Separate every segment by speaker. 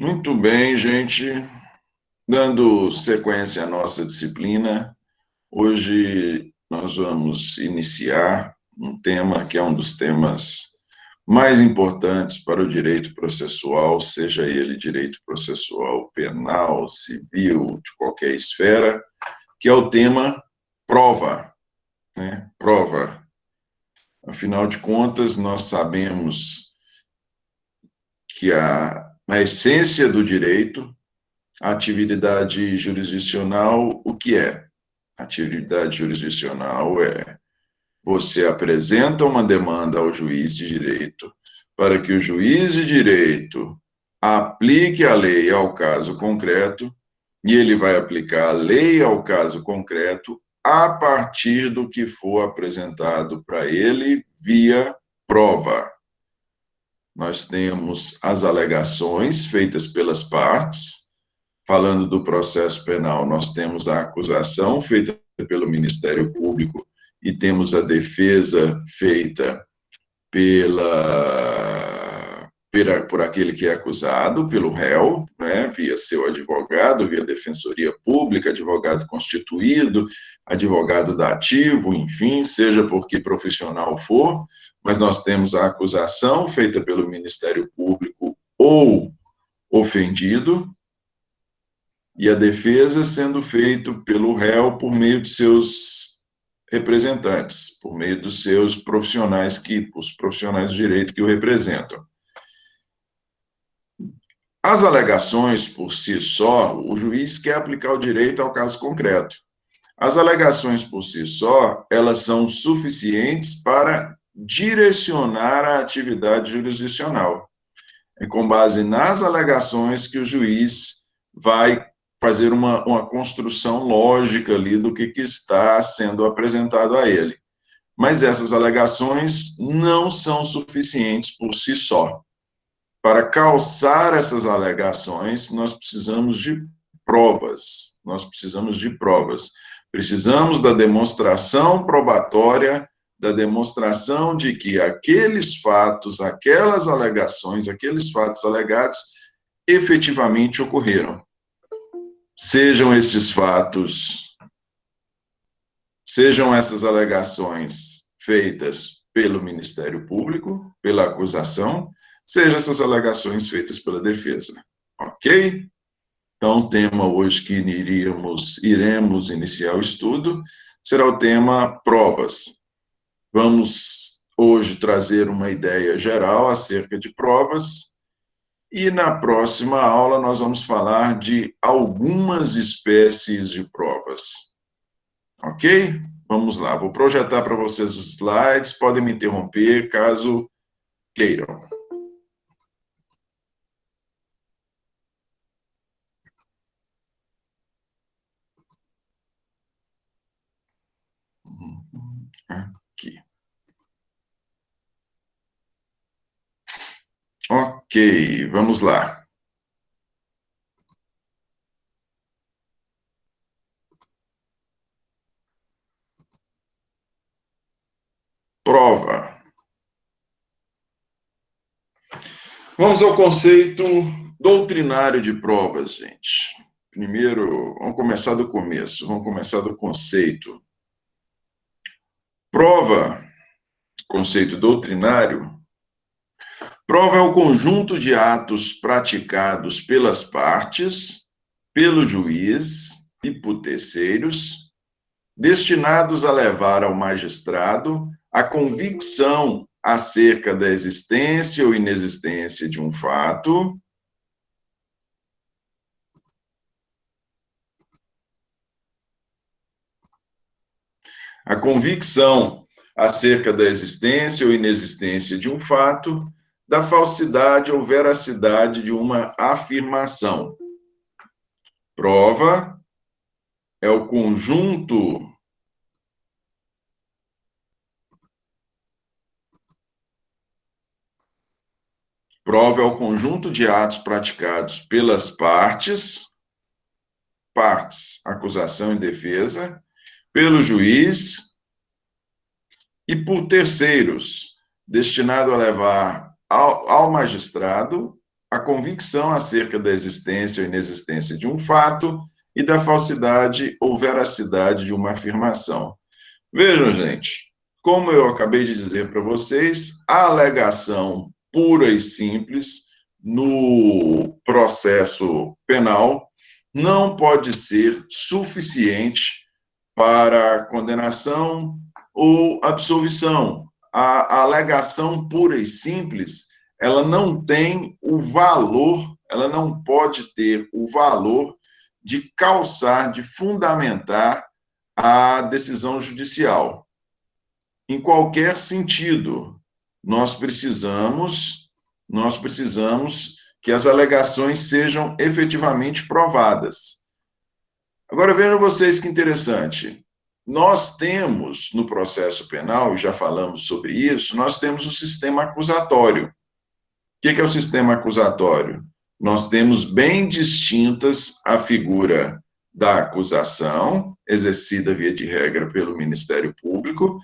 Speaker 1: Muito bem, gente. Dando sequência à nossa disciplina, hoje nós vamos iniciar um tema que é um dos temas mais importantes para o direito processual, seja ele direito processual penal, civil, de qualquer esfera, que é o tema prova, né? Prova. Afinal de contas, nós sabemos que a essência do direito, a atividade jurisdicional, o que é? A atividade jurisdicional é você apresenta uma demanda ao juiz de direito para que o juiz de direito aplique a lei ao caso concreto e ele vai aplicar a lei ao caso concreto a partir do que for apresentado para ele via prova. Nós temos as alegações feitas pelas partes. Falando do processo penal, nós temos a acusação feita pelo Ministério Público e temos a defesa feita por aquele que é acusado, pelo réu, né, via seu advogado, via defensoria pública, advogado constituído, advogado dativo, enfim, seja por que profissional for, mas nós temos a acusação feita pelo Ministério Público ou ofendido, e a defesa sendo feito pelo réu por meio de seus representantes, por meio dos seus profissionais, os profissionais do direito que o representam. As alegações por si só, o juiz quer aplicar o direito ao caso concreto. As alegações por si só, elas são suficientes para direcionar a atividade jurisdicional. É com base nas alegações que o juiz vai fazer uma construção lógica ali do que está sendo apresentado a ele. Mas essas alegações não são suficientes por si só. Para calçar essas alegações, nós precisamos de provas. Precisamos da demonstração probatória, da demonstração de que aqueles fatos, aquelas alegações, aqueles fatos alegados efetivamente ocorreram. Sejam esses fatos, sejam essas alegações feitas pelo Ministério Público, pela acusação, sejam essas alegações feitas pela defesa. Ok? Então, o tema hoje que iremos iniciar o estudo será o tema provas. Vamos hoje trazer uma ideia geral acerca de provas e na próxima aula nós vamos falar de algumas espécies de provas. Ok? Vamos lá, vou projetar para vocês os slides, podem me interromper caso queiram. Aqui. Ok, vamos lá. Prova. Vamos ao conceito doutrinário de provas, gente. Primeiro, vamos começar do começo, vamos começar do conceito. Prova, conceito doutrinário. Prova é o conjunto de atos praticados pelas partes, pelo juiz e por terceiros, destinados a levar ao magistrado a convicção acerca da existência ou inexistência de um fato, a convicção acerca da existência ou inexistência de um fato, da falsidade ou veracidade de uma afirmação. Prova é o conjunto de atos praticados pelas partes, acusação e defesa, pelo juiz e por terceiros, destinado a levar ao magistrado a convicção acerca da existência ou inexistência de um fato e da falsidade ou veracidade de uma afirmação. Vejam, gente, como eu acabei de dizer para vocês, a alegação pura e simples no processo penal não pode ser suficiente para condenação ou absolvição. A alegação pura e simples, ela não tem o valor, ela não pode ter o valor de calçar, de fundamentar a decisão judicial. Em qualquer sentido, nós precisamos que as alegações sejam efetivamente provadas. Agora, vejam vocês que interessante. Nós temos, no processo penal, e já falamos sobre isso, nós temos o sistema acusatório. O que é o sistema acusatório? Nós temos bem distintas a figura da acusação, exercida via de regra pelo Ministério Público,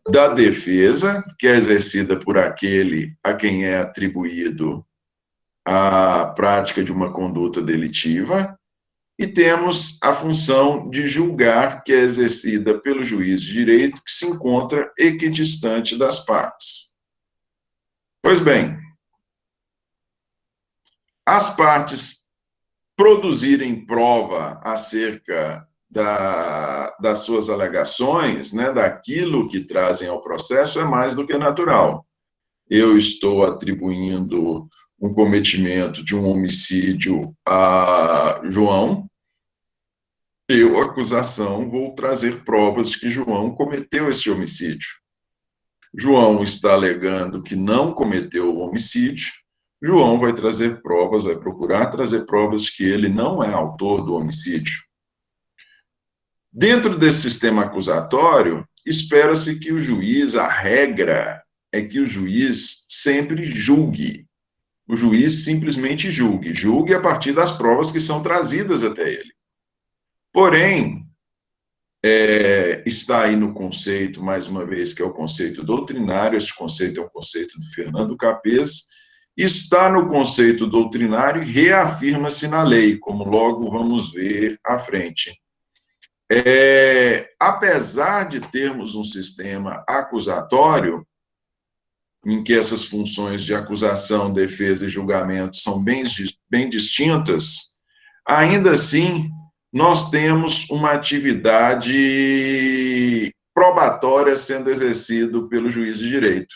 Speaker 1: da defesa, que é exercida por aquele a quem é atribuído a prática de uma conduta delitiva, e temos a função de julgar, que é exercida pelo juiz de direito, que se encontra equidistante das partes. Pois bem, as partes produzirem prova acerca das suas alegações, né, daquilo que trazem ao processo, é mais do que natural. Eu estou atribuindo um cometimento de um homicídio a João, eu, acusação, vou trazer provas de que João cometeu esse homicídio. João está alegando que não cometeu o homicídio, João vai trazer provas, vai procurar trazer provas de que ele não é autor do homicídio. Dentro desse sistema acusatório, espera-se que o juiz, a regra é que o juiz sempre julgue. O juiz simplesmente julgue a partir das provas que são trazidas até ele. Porém, está aí no conceito, mais uma vez, que é o conceito doutrinário, este conceito é um conceito do Fernando Capês, está no conceito doutrinário e reafirma-se na lei, como logo vamos ver à frente. Apesar de termos um sistema acusatório, em que essas funções de acusação, defesa e julgamento são bem distintas, ainda assim, nós temos uma atividade probatória sendo exercida pelo juiz de direito.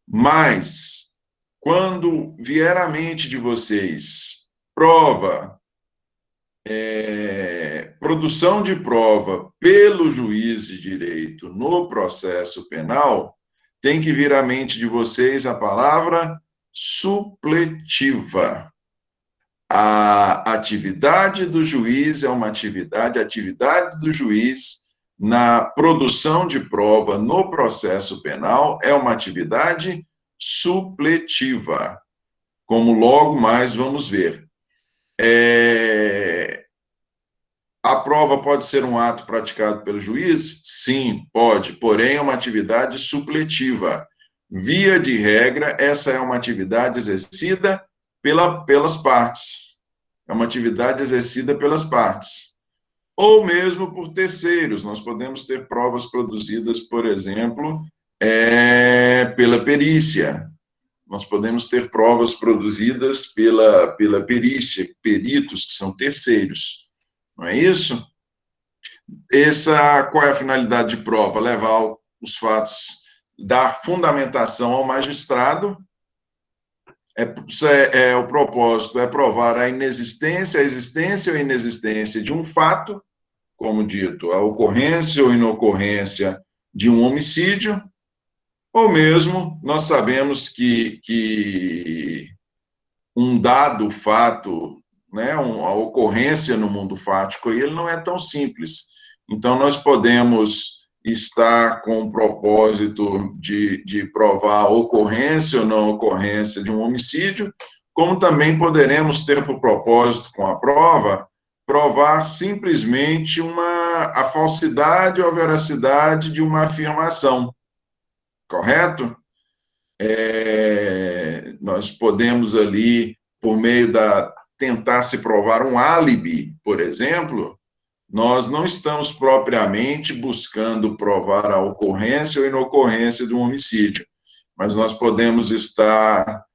Speaker 1: Mas, quando vier à mente de vocês prova, produção de prova pelo juiz de direito no processo penal, tem que vir à mente de vocês a palavra supletiva. A atividade do juiz é uma atividade, a atividade do juiz na produção de prova no processo penal é uma atividade supletiva, como logo mais vamos ver. A prova pode ser um ato praticado pelo juiz? Sim, pode, porém é uma atividade supletiva. Via de regra, essa é uma atividade exercida pelas partes. É uma atividade exercida pelas partes. Ou mesmo por terceiros. Nós podemos ter provas produzidas, por exemplo, pela perícia. Nós podemos ter provas produzidas pela perícia, peritos que são terceiros. Não é isso? Qual é a finalidade de prova? Levar os fatos, dar fundamentação ao magistrado. O propósito é provar a existência ou inexistência de um fato, como dito, a ocorrência ou inocorrência de um homicídio, ou mesmo nós sabemos que um dado fato, né, a ocorrência no mundo fático, ele não é tão simples. Então, nós podemos estar com o propósito de provar a ocorrência ou não ocorrência de um homicídio, como também poderemos ter por propósito, com a prova, provar simplesmente a falsidade ou a veracidade de uma afirmação. Correto? nós podemos ali, por meio tentar se provar um álibi, por exemplo, nós não estamos propriamente buscando provar a ocorrência ou inocorrência de um homicídio, mas nós podemos estar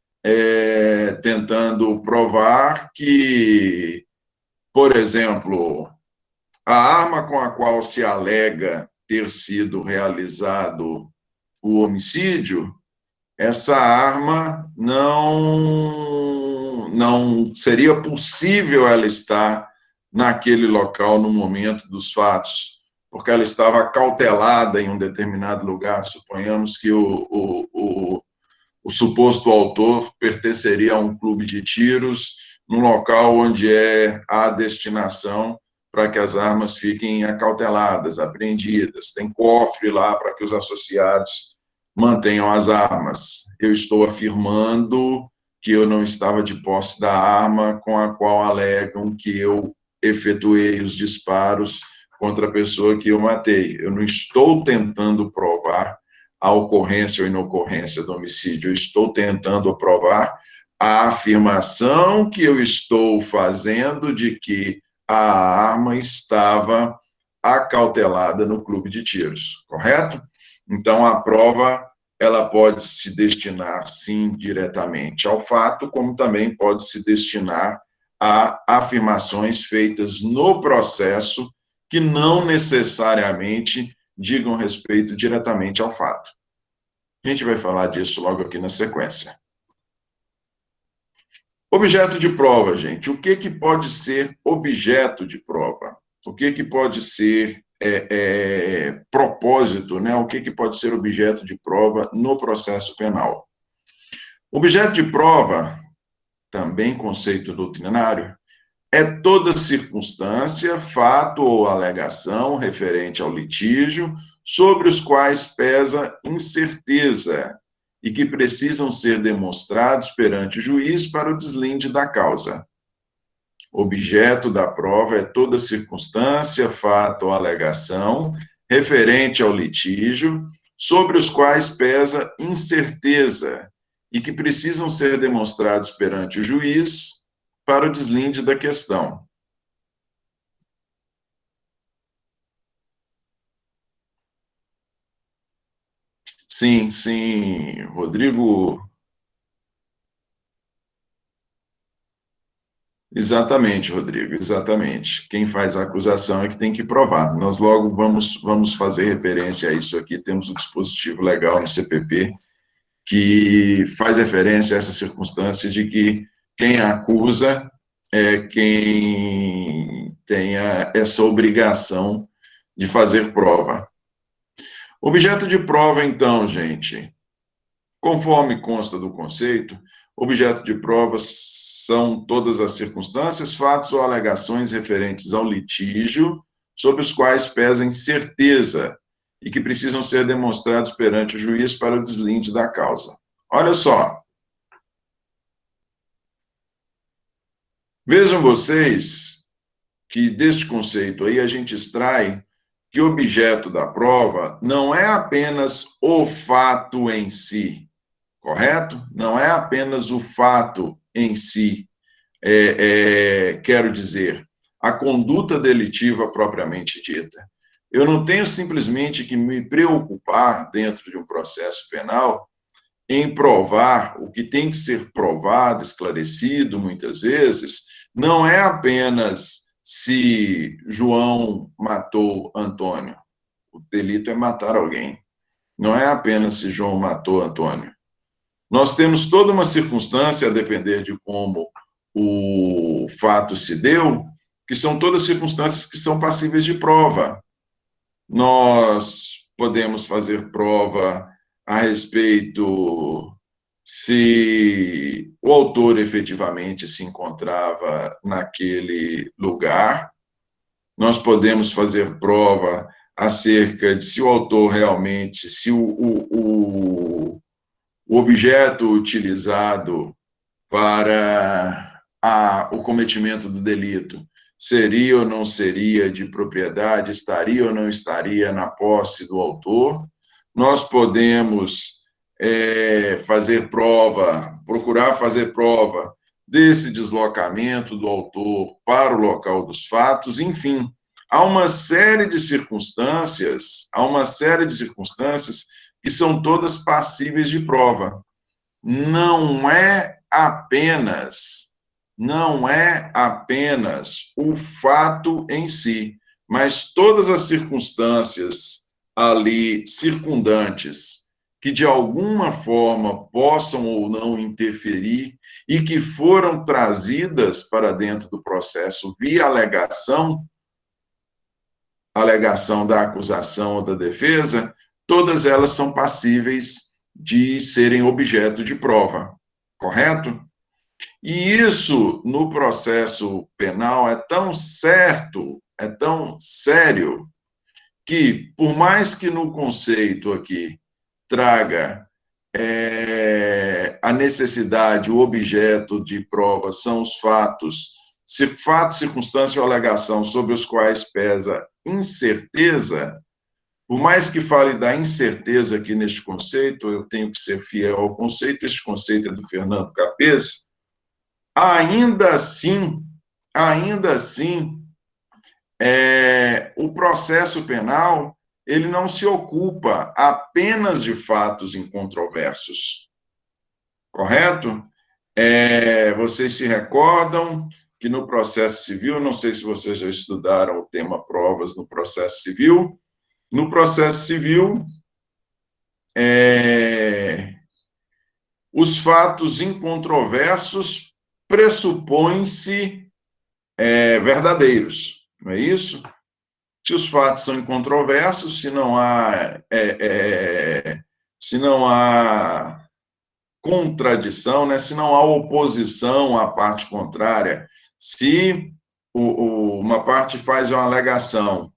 Speaker 1: tentando provar que, por exemplo, a arma com a qual se alega ter sido realizado o homicídio, essa arma não seria possível ela estar naquele local no momento dos fatos, porque ela estava cautelada em um determinado lugar. Suponhamos que o suposto autor pertenceria a um clube de tiros, num local onde é a destinação para que as armas fiquem acauteladas, apreendidas. Tem cofre lá para que os associados mantenham as armas. Eu estou afirmando que eu não estava de posse da arma com a qual alegam que eu efetuei os disparos contra a pessoa que eu matei. Eu não estou tentando provar a ocorrência ou inocorrência do homicídio, eu estou tentando provar a afirmação que eu estou fazendo de que a arma estava acautelada no clube de tiros, correto? Então, a prova, ela pode se destinar, sim, diretamente ao fato, como também pode se destinar a afirmações feitas no processo que não necessariamente digam respeito diretamente ao fato. A gente vai falar disso logo aqui na sequência. Objeto de prova, gente. O que pode ser objeto de prova? O que pode ser propósito, né? O que pode ser objeto de prova no processo penal? Objeto de prova, também conceito doutrinário, é toda circunstância, fato ou alegação referente ao litígio sobre os quais pesa incerteza e que precisam ser demonstrados perante o juiz para o deslinde da causa. Objeto da prova é toda circunstância, fato ou alegação referente ao litígio sobre os quais pesa incerteza e que precisam ser demonstrados perante o juiz para o deslinde da questão. Sim, sim, Rodrigo. Exatamente, Rodrigo, exatamente. Quem faz a acusação é que tem que provar. Nós logo vamos fazer referência a isso aqui. Temos um dispositivo legal no CPP que faz referência a essa circunstância de que quem acusa é quem tenha essa obrigação de fazer prova. Objeto de prova, então, gente, conforme consta do conceito, objeto de prova são todas as circunstâncias, fatos ou alegações referentes ao litígio sobre os quais pesa incerteza e que precisam ser demonstrados perante o juiz para o deslinde da causa. Olha só. Vejam vocês que deste conceito aí a gente extrai que o objeto da prova não é apenas o fato em si, correto? Não é apenas o fato em si, quero dizer, a conduta delitiva propriamente dita. Eu não tenho simplesmente que me preocupar dentro de um processo penal em provar o que tem que ser provado, esclarecido, muitas vezes, não é apenas se João matou Antônio. O delito é matar alguém. Não é apenas se João matou Antônio. Nós temos toda uma circunstância, a depender de como o fato se deu, que são todas circunstâncias que são passíveis de prova. Nós podemos fazer prova a respeito se o autor efetivamente se encontrava naquele lugar. Nós podemos fazer prova acerca de se o autor realmente, se o objeto utilizado para o cometimento do delito seria ou não seria de propriedade, estaria ou não estaria na posse do autor. Nós podemos fazer prova, procurar fazer prova desse deslocamento do autor para o local dos fatos, enfim, há uma série de circunstâncias, que são todas passíveis de prova. Não é apenas o fato em si, mas todas as circunstâncias ali circundantes que de alguma forma possam ou não interferir e que foram trazidas para dentro do processo via alegação da acusação ou da defesa, todas elas são passíveis de serem objeto de prova, correto? E isso, no processo penal, é tão certo, é tão sério, que, por mais que no conceito aqui traga a necessidade, o objeto de prova são os fatos, circunstância ou alegação sobre os quais pesa incerteza, por mais que fale da incerteza aqui neste conceito, eu tenho que ser fiel ao conceito, este conceito é do Fernando Capês, ainda assim, o processo penal, ele não se ocupa apenas de fatos incontroversos, correto? Vocês se recordam que no processo civil, não sei se vocês já estudaram o tema provas no processo civil, os fatos incontroversos pressupõem-se verdadeiros, não é isso? Se os fatos são incontroversos, se não há contradição, né? Se não há oposição à parte contrária, se uma parte faz uma alegação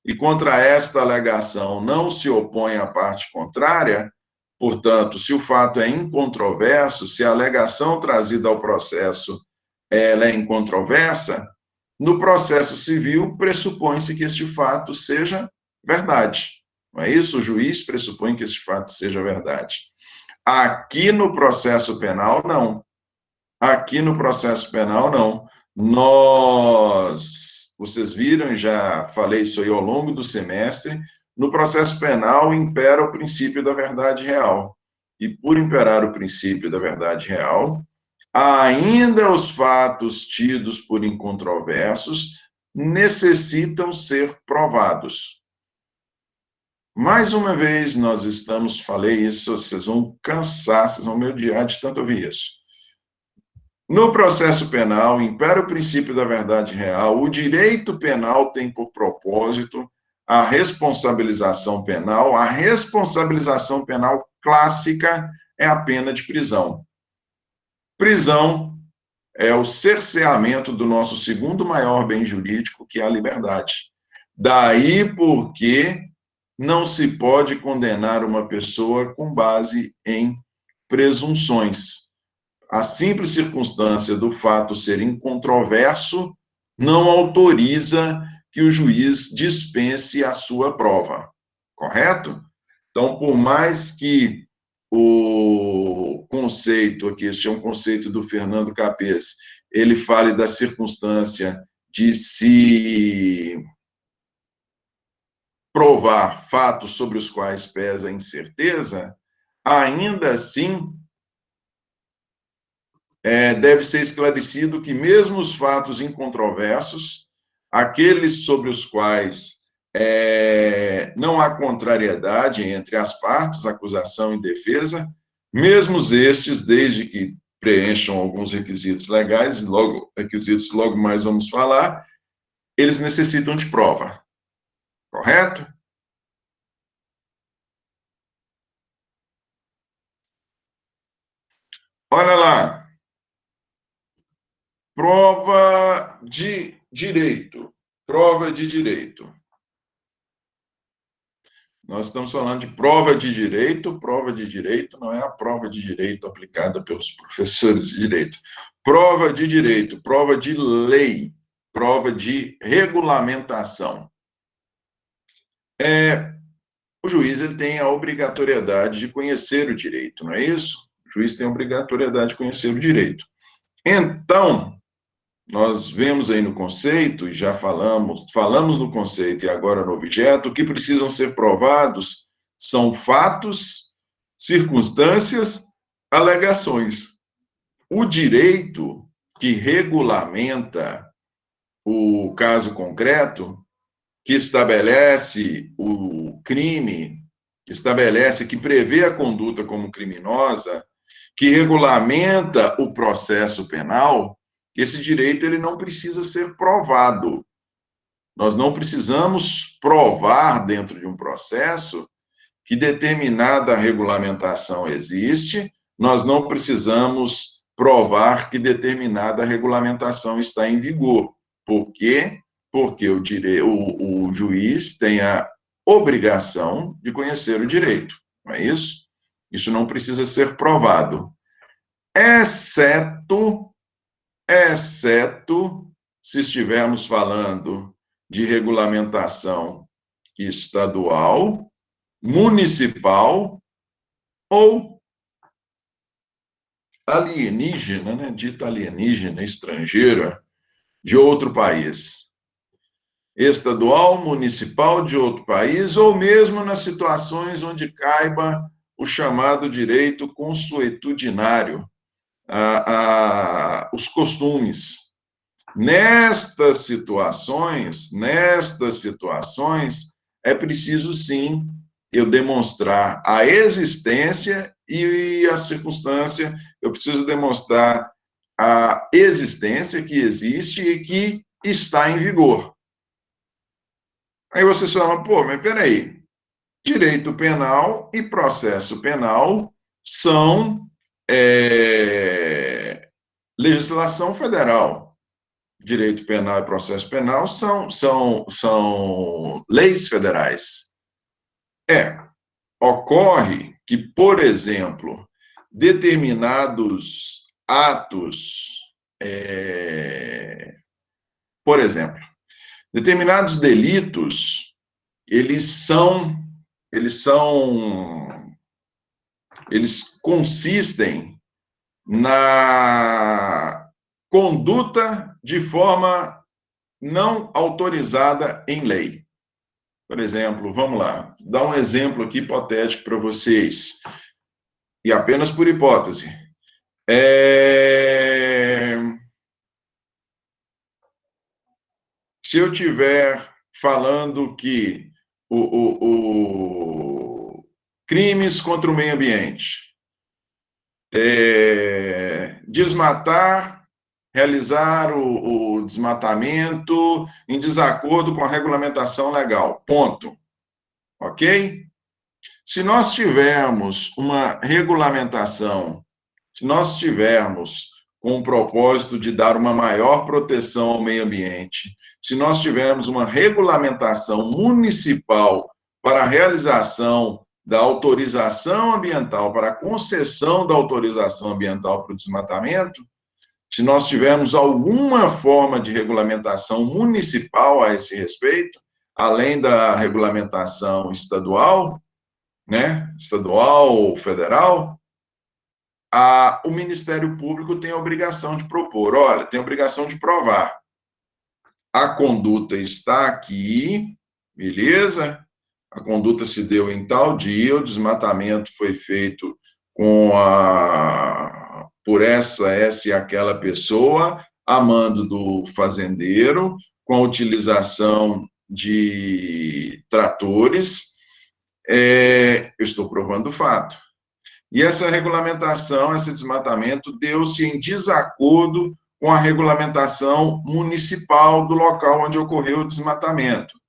Speaker 1: e contra esta alegação não se opõe a parte contrária, portanto, se o fato é incontroverso, se a alegação trazida ao processo ela é incontroversa, no processo civil pressupõe-se que este fato seja verdade. Não é isso? O juiz pressupõe que este fato seja verdade. Aqui no processo penal, não. Aqui no processo penal, não. Vocês viram, e já falei isso aí ao longo do semestre, no processo penal impera o princípio da verdade real. E por imperar o princípio da verdade real, ainda os fatos tidos por incontroversos necessitam ser provados. Mais uma vez, falei isso, vocês vão cansar, vocês vão me odiar de tanto ouvir isso. No processo penal, impera o princípio da verdade real, o direito penal tem por propósito a responsabilização penal. A responsabilização penal clássica é a pena de prisão. Prisão é o cerceamento do nosso segundo maior bem jurídico, que é a liberdade. Daí porque não se pode condenar uma pessoa com base em presunções. A simples circunstância do fato ser incontroverso não autoriza que o juiz dispense a sua prova, correto? Então, por mais que o conceito aqui, este é um conceito do Fernando Capês, ele fale da circunstância de se provar fatos sobre os quais pesa a incerteza, ainda assim, deve ser esclarecido que mesmo os fatos incontroversos, aqueles sobre os quais não há contrariedade entre as partes, acusação e defesa, mesmo estes, desde que preencham alguns requisitos legais, logo mais vamos falar, eles necessitam de prova, correto? Olha lá, prova de direito. Prova de direito. Nós estamos falando de prova de direito. Prova de direito não é a prova de direito aplicada pelos professores de direito. Prova de direito, prova de lei, prova de regulamentação. o juiz ele tem a obrigatoriedade de conhecer o direito, não é isso? O juiz tem a obrigatoriedade de conhecer o direito. Então, nós vemos aí no conceito, e já falamos no conceito e agora no objeto, o que precisam ser provados são fatos, circunstâncias, alegações. O direito que regulamenta o caso concreto, que estabelece o crime, que prevê a conduta como criminosa, que regulamenta o processo penal, esse direito ele não precisa ser provado. Nós não precisamos provar dentro de um processo que determinada regulamentação existe, nós não precisamos provar que determinada regulamentação está em vigor. Por quê? Porque o juiz tem a obrigação de conhecer o direito, não é isso? Isso não precisa ser provado, exceto se estivermos falando de regulamentação estadual, municipal ou alienígena, né, dita alienígena, estrangeira, de outro país. Estadual, municipal de outro país, ou mesmo nas situações onde caiba o chamado direito consuetudinário, os costumes. Nestas situações, é preciso sim eu demonstrar a existência e a circunstância, eu preciso demonstrar a existência que existe e que está em vigor. Aí vocês falam, pô, mas peraí, direito penal e processo penal são legislação federal. Direito penal e processo penal são leis federais. Ocorre que, por exemplo, determinados atos, por exemplo, determinados delitos, eles consistem na conduta de forma não autorizada em lei. Por exemplo, vamos lá, dar um exemplo aqui hipotético para vocês, e apenas por hipótese. Se eu estiver falando que crimes contra o meio ambiente, desmatar, realizar o desmatamento em desacordo com a regulamentação legal, ponto. Ok? Se nós tivermos uma regulamentação, se nós tivermos com o propósito de dar uma maior proteção ao meio ambiente, se nós tivermos uma regulamentação municipal para a realização da autorização ambiental, para a concessão da autorização ambiental para o desmatamento, se nós tivermos alguma forma de regulamentação municipal a esse respeito, além da regulamentação estadual, né, estadual ou federal, o Ministério Público tem a obrigação de propor, olha, tem a obrigação de provar. A conduta está aqui, beleza? A conduta se deu em tal dia, o desmatamento foi feito por essa e aquela pessoa, a mando do fazendeiro, com a utilização de tratores. Eu estou provando o fato. E essa regulamentação, esse desmatamento, deu-se em desacordo com a regulamentação municipal do local onde ocorreu o desmatamento.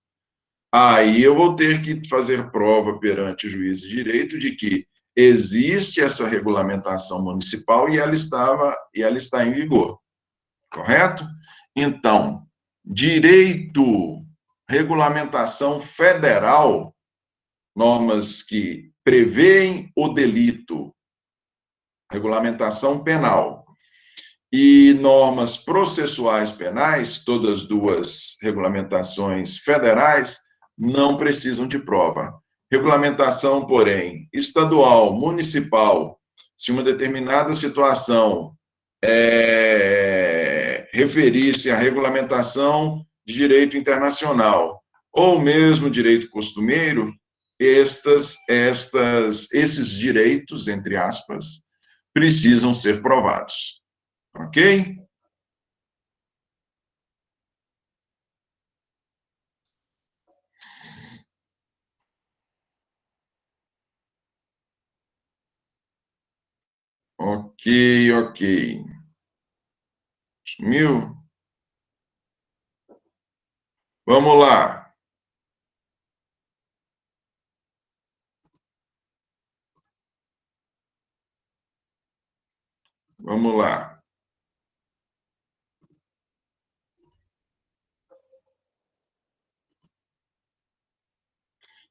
Speaker 1: Aí eu vou ter que fazer prova perante o juiz de direito de que existe essa regulamentação municipal e ela está em vigor. Correto? Então, direito, regulamentação federal, normas que prevêem o delito, regulamentação penal, e normas processuais penais, todas duas regulamentações federais, não precisam de prova. Regulamentação, porém, estadual, municipal, se uma determinada situação referir-se à regulamentação de direito internacional ou mesmo direito costumeiro, esses direitos, entre aspas, precisam ser provados. Ok? Ok, ok. Sumiu? Vamos lá. Vamos lá.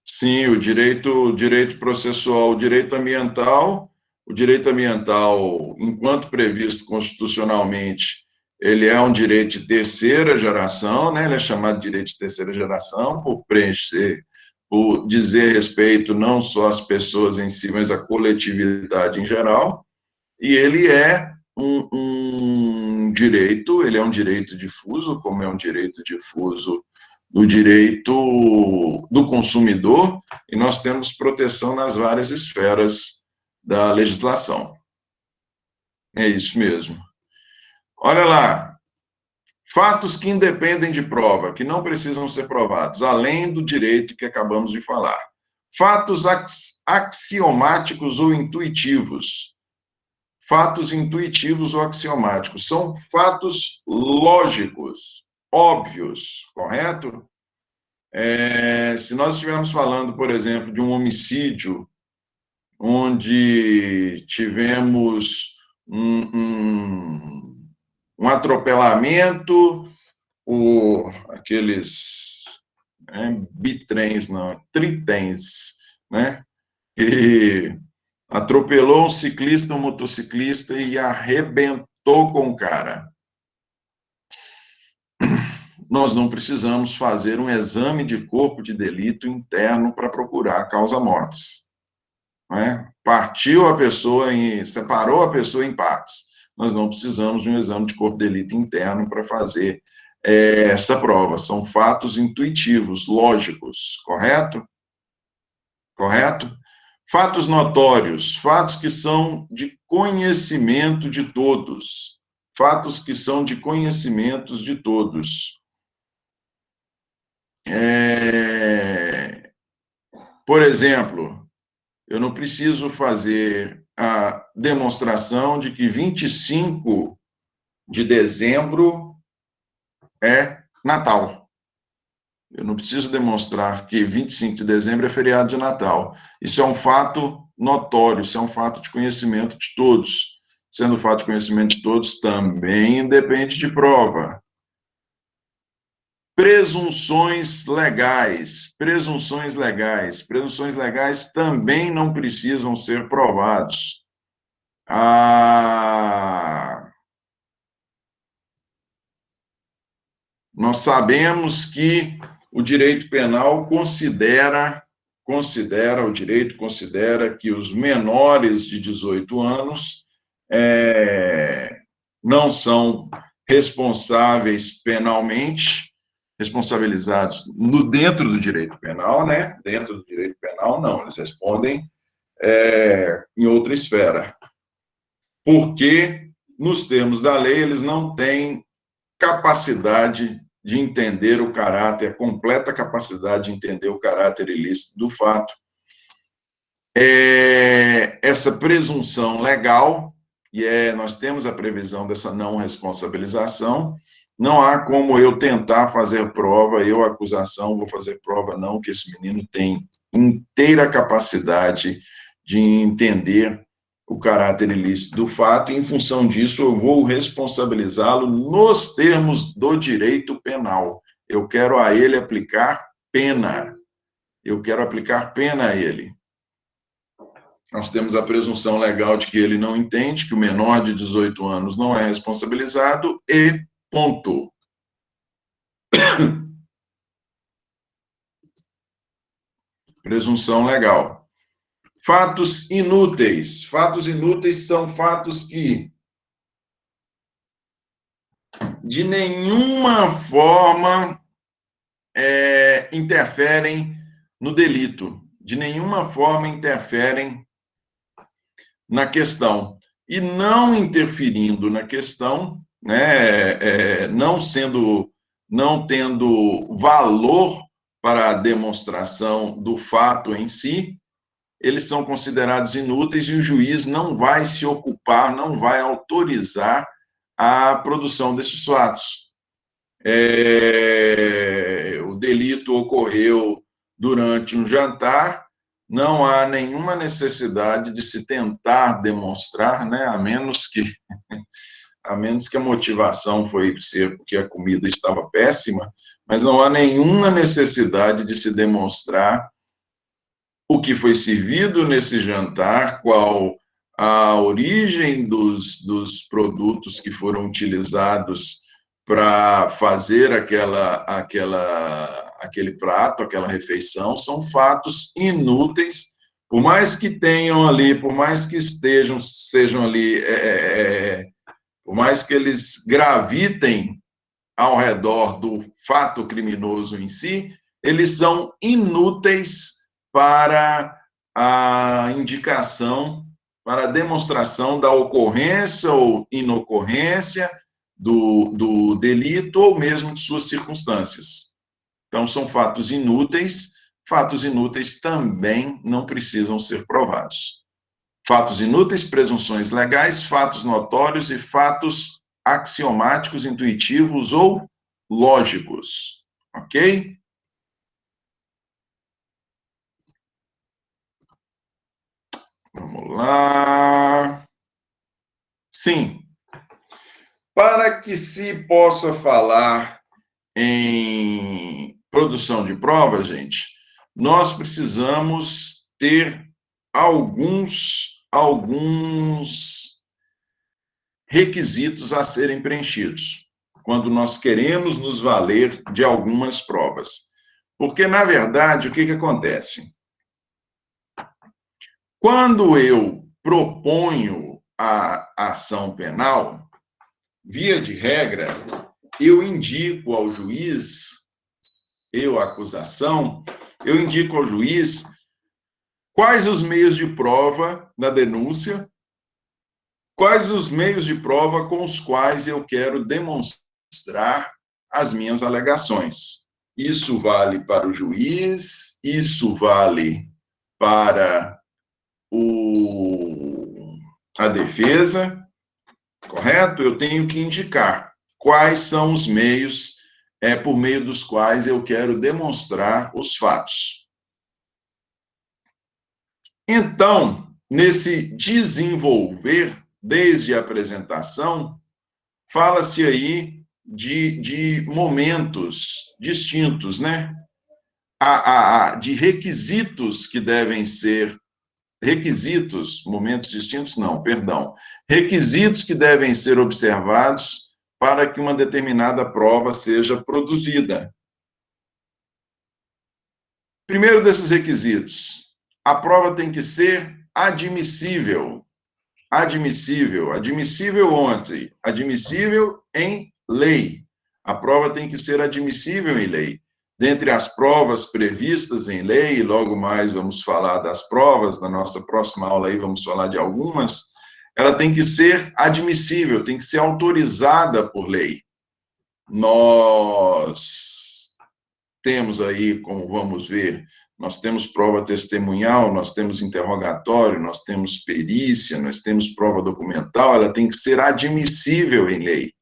Speaker 1: Sim, o direito processual, o direito ambiental, enquanto previsto constitucionalmente, ele é um direito de terceira geração, né? Ele é chamado de direito de terceira geração por dizer respeito não só às pessoas em si, mas à coletividade em geral. E ele é ele é um direito difuso, como é um direito difuso do direito do consumidor, e nós temos proteção nas várias esferas da legislação. É isso mesmo. Olha lá, fatos que independem de prova, que não precisam ser provados, além do direito que acabamos de falar. Fatos axiomáticos ou intuitivos. Fatos intuitivos ou axiomáticos. São fatos lógicos, óbvios, correto? Se nós estivermos falando, por exemplo, de um homicídio, onde tivemos um atropelamento, aqueles bitrens, não, tritens, né? Que atropelou um ciclista, um motociclista e arrebentou com o cara. Nós não precisamos fazer um exame de corpo de delito interno para procurar a causa mortis. Não é? Partiu a pessoa, separou a pessoa em partes. Nós não precisamos de um exame de corpo de delito interno para fazer essa prova. São fatos intuitivos, lógicos, correto? Correto? Fatos notórios, fatos que são de conhecimento de todos. Fatos que são de conhecimento de todos. Por exemplo, eu não preciso fazer a demonstração de que 25 de dezembro é Natal. Eu não preciso demonstrar que 25 de dezembro é feriado de Natal. Isso é um fato notório, isso é um fato de conhecimento de todos. Sendo fato de conhecimento de todos, também independe de prova. Presunções legais. Presunções legais. Presunções legais também não precisam ser provados. Nós sabemos que o direito penal considera que os menores de 18 anos não são responsáveis penalmente, responsabilizados dentro do direito penal, né? Dentro do direito penal, não, eles respondem em outra esfera. Porque, nos termos da lei, eles não têm capacidade de entender o caráter, a completa capacidade de entender o caráter ilícito do fato. Essa presunção legal, nós temos a previsão dessa não responsabilização, não há como eu tentar fazer prova, acusação, vou fazer prova, não, que esse menino tem inteira capacidade de entender o caráter ilícito do fato, e, em função disso, eu vou responsabilizá-lo nos termos do direito penal. Eu quero a ele aplicar pena. Eu quero aplicar pena a ele. Nós temos a presunção legal de que ele não entende, que o menor de 18 anos não é responsabilizado e ponto. Presunção legal. Fatos inúteis. Fatos inúteis são fatos que, de nenhuma forma, interferem no delito. De nenhuma forma interferem na questão. E não interferindo na questão, né, não tendo valor para a demonstração do fato em si, eles são considerados inúteis e o juiz não vai se ocupar, não vai autorizar a produção desses fatos. O delito ocorreu durante um jantar, não há nenhuma necessidade de se tentar demonstrar, né, a menos que a motivação foi ser porque a comida estava péssima, mas não há nenhuma necessidade de se demonstrar o que foi servido nesse jantar, qual a origem dos produtos que foram utilizados para fazer aquele prato, aquela refeição, são fatos inúteis, por mais que tenham ali, por mais que sejam ali, por mais que eles gravitem ao redor do fato criminoso em si, eles são inúteis para a indicação, para a demonstração da ocorrência ou inocorrência do delito ou mesmo de suas circunstâncias. Então, são fatos inúteis também não precisam ser provados. Fatos inúteis, presunções legais, fatos notórios e fatos axiomáticos, intuitivos ou lógicos, ok? Vamos lá. Sim. Para que se possa falar em produção de prova, gente, nós precisamos ter alguns requisitos a serem preenchidos, quando nós queremos nos valer de algumas provas. Porque, na verdade, o que acontece? Quando eu proponho a ação penal, via de regra, eu indico ao juiz, a acusação, eu indico ao juiz quais os meios de prova da denúncia, quais os meios de prova com os quais eu quero demonstrar as minhas alegações. Isso vale para o juiz, isso vale para a defesa, correto? Eu tenho que indicar quais são os meios por meio dos quais eu quero demonstrar os fatos. Então, nesse desenvolver, desde a apresentação, fala-se aí de momentos distintos, né? De requisitos que devem ser momentos distintos não, perdão, requisitos que devem ser observados para que uma determinada prova seja produzida. Primeiro desses requisitos, a prova tem que ser admissível. Admissível onde? Admissível em lei. A prova tem que ser admissível em lei. Dentre as provas previstas em lei, logo mais vamos falar das provas, na nossa próxima aula aí vamos falar de algumas, ela tem que ser admissível, tem que ser autorizada por lei. Nós temos aí, como vamos ver, nós temos prova testemunhal, nós temos interrogatório, nós temos perícia, nós temos prova documental, ela tem que ser admissível em lei,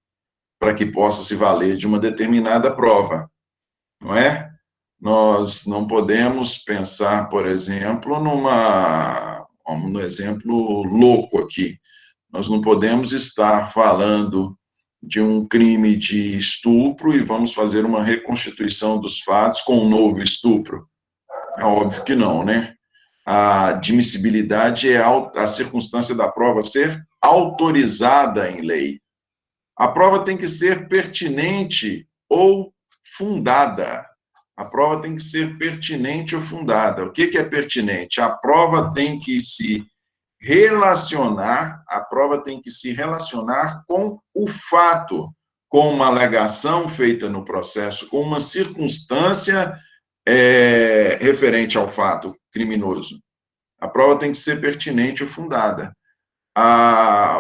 Speaker 1: para que possa se valer de uma determinada prova, não é? Nós não podemos pensar, por exemplo, no exemplo louco aqui, nós não podemos estar falando de um crime de estupro e vamos fazer uma reconstituição dos fatos com um novo estupro. É óbvio que não, né? A admissibilidade é a circunstância da prova ser autorizada em lei. A prova tem que ser pertinente ou fundada. A prova tem que ser pertinente ou fundada. O que é pertinente? A prova tem que se relacionar, a prova tem que se relacionar com o fato, com uma alegação feita no processo, com uma circunstância referente ao fato criminoso. A prova tem que ser pertinente ou fundada.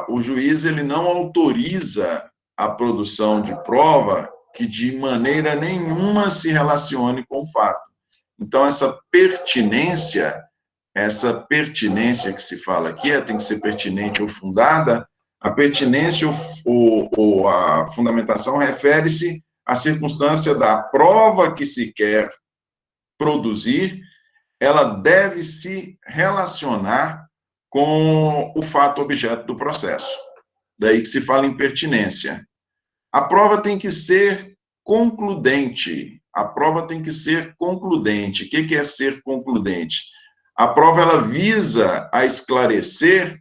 Speaker 1: O juiz ele não autoriza a produção de prova que de maneira nenhuma se relacione com o fato. Então, essa pertinência que se fala aqui, tem que ser pertinente ou fundada, a pertinência ou a fundamentação refere-se à circunstância da prova que se quer produzir, ela deve se relacionar com o fato objeto do processo. Daí que se fala em pertinência. A prova tem que ser concludente. A prova tem que ser concludente. O que é ser concludente? A prova ela visa a esclarecer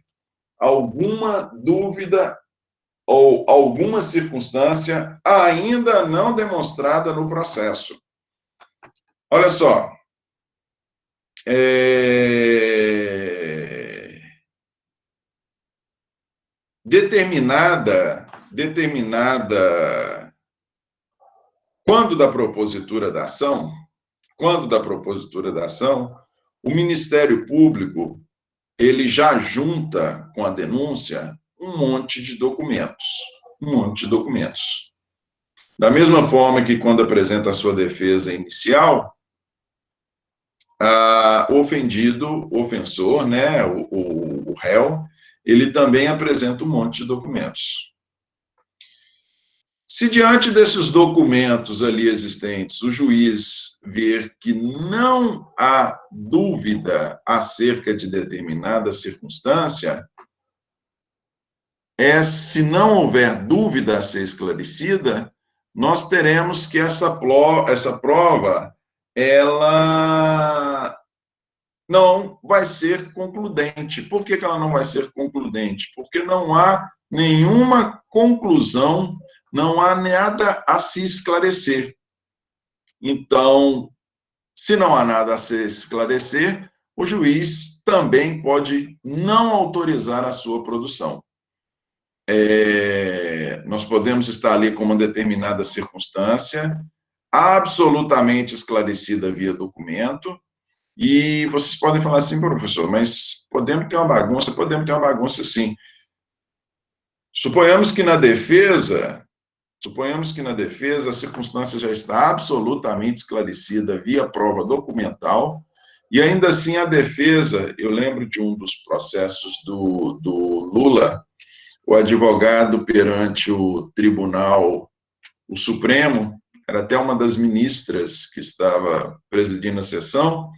Speaker 1: alguma dúvida ou alguma circunstância ainda não demonstrada no processo. Olha só, determinada, quando da propositura da ação, o Ministério Público ele já junta com a denúncia um monte de documentos. Da mesma forma que quando apresenta a sua defesa inicial, o ofensor, né, o réu, ele também apresenta um monte de documentos. Se diante desses documentos ali existentes, o juiz ver que não há dúvida acerca de determinada circunstância, se não houver dúvida a ser esclarecida, nós teremos que essa prova, ela não vai ser concludente. Por que ela não vai ser concludente? Porque não há nenhuma conclusão, não há nada a se esclarecer. Então, se não há nada a se esclarecer, o juiz também pode não autorizar a sua produção. Nós podemos estar ali com uma determinada circunstância, absolutamente esclarecida via documento, e vocês podem falar assim, professor, mas podemos ter uma bagunça sim. Suponhamos que na defesa a circunstância já está absolutamente esclarecida via prova documental, e ainda assim a defesa, eu lembro de um dos processos do Lula, o advogado perante o Tribunal, o Supremo, era até uma das ministras que estava presidindo a sessão,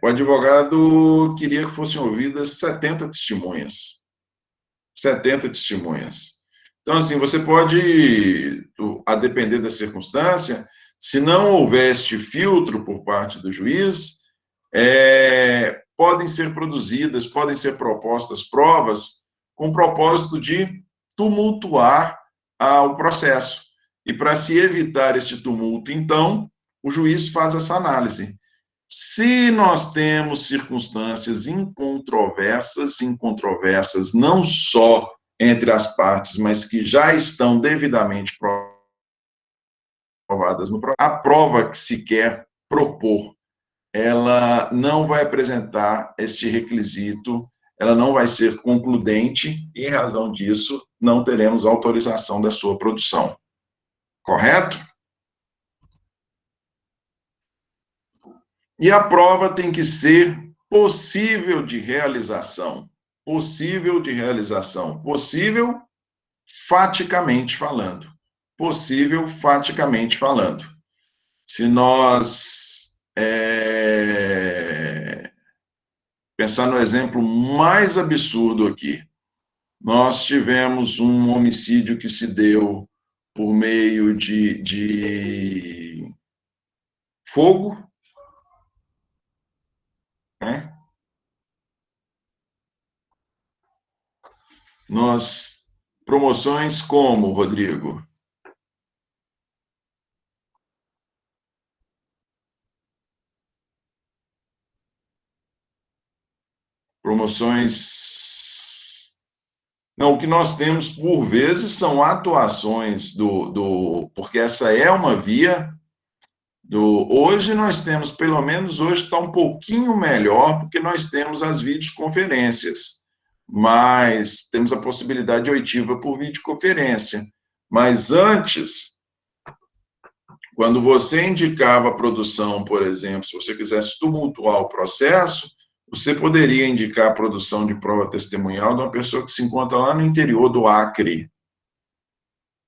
Speaker 1: o advogado queria que fossem ouvidas 70 testemunhas. 70 testemunhas. Então, assim, você pode, a depender da circunstância, se não houver este filtro por parte do juiz, podem ser produzidas, podem ser propostas provas com o propósito de tumultuar o processo. E para se evitar este tumulto, então, o juiz faz essa análise. Se nós temos circunstâncias incontroversas não só entre as partes, mas que já estão devidamente provadas no processo, a prova que se quer propor, ela não vai apresentar este requisito, ela não vai ser concludente, e em razão disso, não teremos autorização da sua produção. Correto? E a prova tem que ser possível de realização. Possível de realização. Possível faticamente falando. Possível faticamente falando. Se nós pensar no exemplo mais absurdo aqui, nós tivemos um homicídio que se deu por meio de fogo, né? Promoções como, Rodrigo? promoções... Não, o que nós temos, por vezes, são atuações porque essa é uma via... Hoje nós temos, pelo menos hoje está um pouquinho melhor, porque nós temos as videoconferências, mas temos a possibilidade de oitiva por videoconferência. Mas antes, quando você indicava a produção, por exemplo, se você quisesse tumultuar o processo, você poderia indicar a produção de prova testemunhal de uma pessoa que se encontra lá no interior do Acre.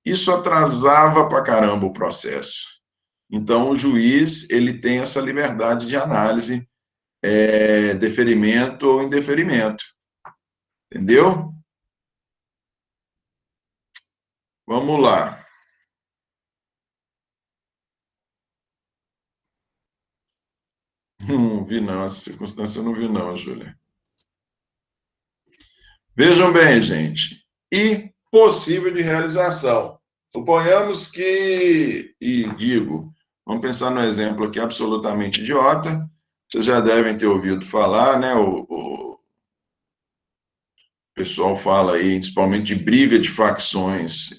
Speaker 1: Isso atrasava pra caramba o processo. Então, o juiz ele tem essa liberdade de análise, deferimento ou indeferimento. Entendeu? Vamos lá. Não vi não, essa circunstância eu não vi não, Júlia. Vejam bem, gente. Impossível de realização. Suponhamos que, e digo, vamos pensar no exemplo aqui absolutamente idiota, vocês já devem ter ouvido falar, né, o pessoal fala aí, principalmente de briga de facções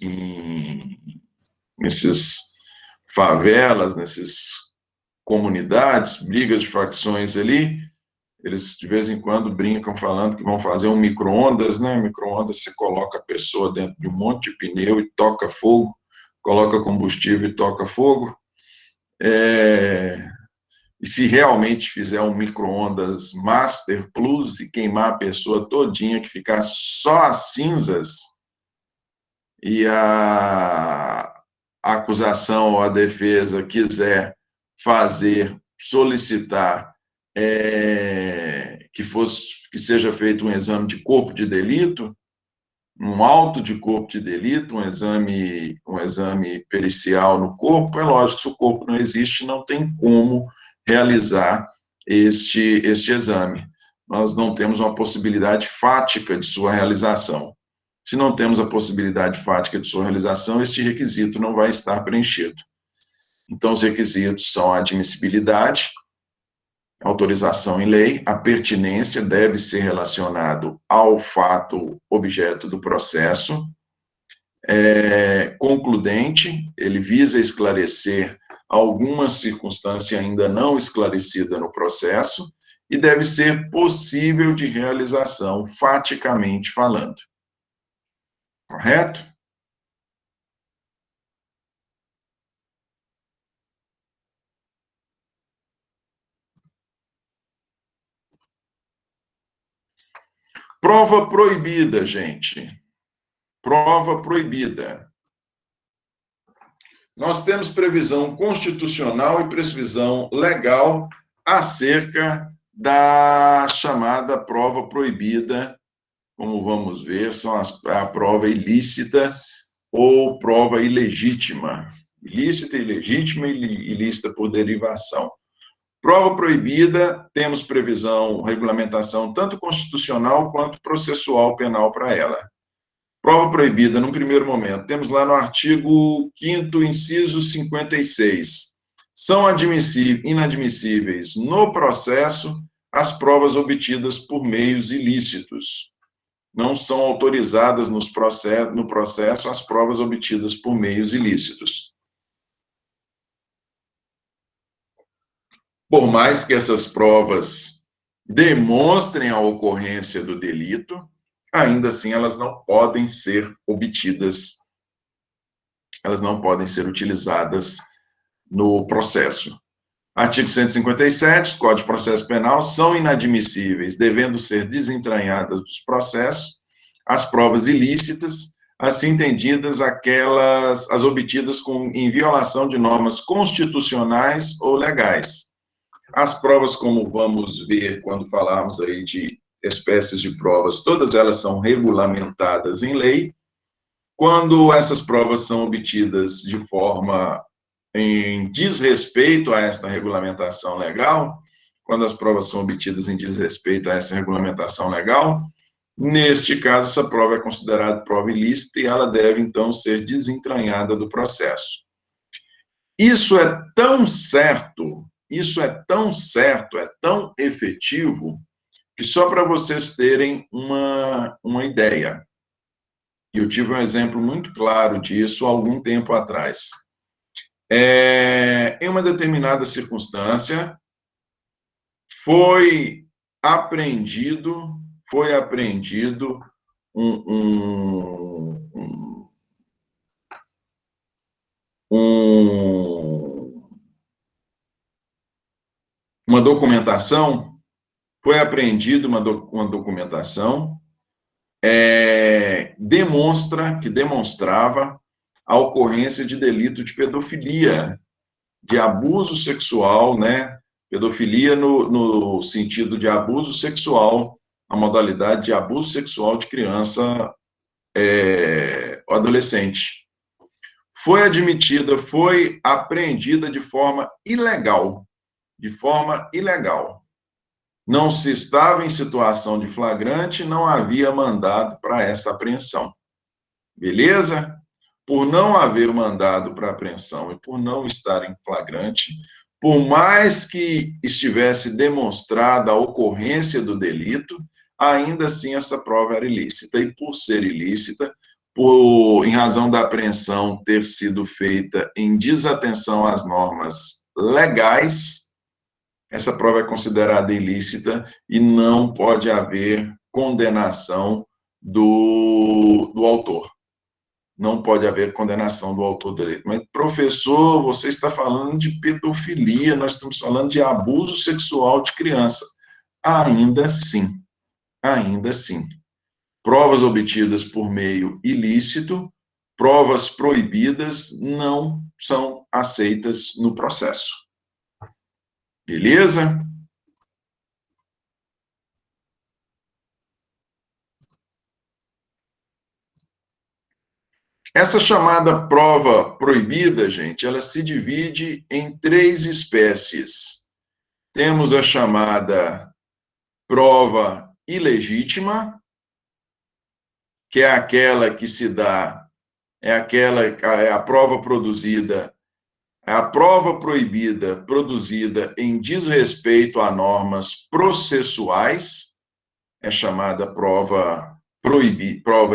Speaker 1: nesses favelas, nessas comunidades, brigas de facções ali, eles de vez em quando brincam falando que vão fazer um micro-ondas, né? Micro-ondas, você coloca a pessoa dentro de um monte de pneu e toca fogo, coloca combustível e toca fogo. E se realmente fizer um micro-ondas Master Plus e queimar a pessoa todinha, que ficar só as cinzas, e a acusação ou a defesa quiser solicitar que seja feito um exame de corpo de delito, um auto de corpo de delito, um exame pericial no corpo, é lógico que se o corpo não existe, não tem como realizar este exame. Nós não temos uma possibilidade fática de sua realização. Se não temos a possibilidade fática de sua realização, este requisito não vai estar preenchido. Então, os requisitos são a admissibilidade, autorização em lei, a pertinência deve ser relacionado ao fato objeto do processo, concludente, ele visa esclarecer alguma circunstância ainda não esclarecida no processo, e deve ser possível de realização, faticamente falando. Correto? Prova proibida, gente. Prova proibida. Nós temos previsão constitucional e previsão legal acerca da chamada prova proibida, como vamos ver, são a prova ilícita ou prova ilegítima. Ilícita, ilegítima e ilícita por derivação. Prova proibida, temos previsão, regulamentação tanto constitucional quanto processual penal para ela. Prova proibida, num primeiro momento, temos lá no artigo 5º, inciso 56. São inadmissíveis no processo as provas obtidas por meios ilícitos. Não são autorizadas no processo as provas obtidas por meios ilícitos. Por mais que essas provas demonstrem a ocorrência do delito, ainda assim elas não podem ser obtidas, elas não podem ser utilizadas no processo. Artigo 157, Código de Processo Penal, são inadmissíveis, devendo ser desentranhadas dos processos, as provas ilícitas, assim entendidas as obtidas em violação de normas constitucionais ou legais. As provas, como vamos ver quando falarmos aí de espécies de provas, todas elas são regulamentadas em lei. Quando essas provas são obtidas de forma em desrespeito a esta regulamentação legal, quando as provas são obtidas em desrespeito a essa regulamentação legal, neste caso, essa prova é considerada prova ilícita e ela deve, então, ser desentranhada do processo. Isso é tão certo, é tão efetivo, E só para vocês terem uma ideia, eu tive um exemplo muito claro disso há algum tempo atrás. Em uma determinada circunstância, foi apreendido um, uma documentação, foi apreendida uma documentação que demonstrava a ocorrência de delito de pedofilia, de abuso sexual, né? Pedofilia no sentido de abuso sexual, a modalidade de abuso sexual de criança ou adolescente. Foi admitida, foi apreendida de forma ilegal. Não se estava em situação de flagrante, não havia mandado para essa apreensão. Beleza? Por não haver mandado para apreensão e por não estar em flagrante, por mais que estivesse demonstrada a ocorrência do delito, ainda assim essa prova era ilícita. E por ser ilícita, em razão da apreensão ter sido feita em desatenção às normas legais, essa prova é considerada ilícita e não pode haver condenação do autor. Não pode haver condenação do autor do delito. Mas, professor, você está falando de pedofilia, nós estamos falando de abuso sexual de criança. Ainda assim. Provas obtidas por meio ilícito, provas proibidas não são aceitas no processo. Beleza? Essa chamada prova proibida, gente, ela se divide em 3 espécies. Temos a chamada prova ilegítima, que é aquela que se dá, é a prova produzida, é a prova proibida produzida em desrespeito a normas processuais, é chamada prova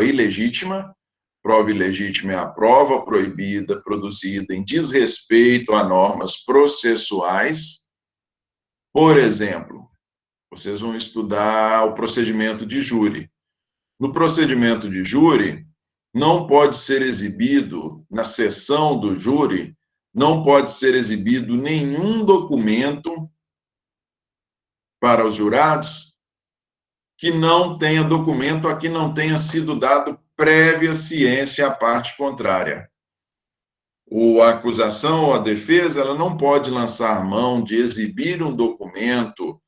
Speaker 1: ilegítima. Prova ilegítima é a prova proibida produzida em desrespeito a normas processuais. Por exemplo, vocês vão estudar o procedimento de júri. No procedimento de júri, não pode ser exibido, na sessão do júri, não pode ser exibido nenhum documento para os jurados que não tenha documento a que não tenha sido dado prévia ciência à parte contrária. A acusação ou a defesa, ela não pode lançar mão de exibir um documento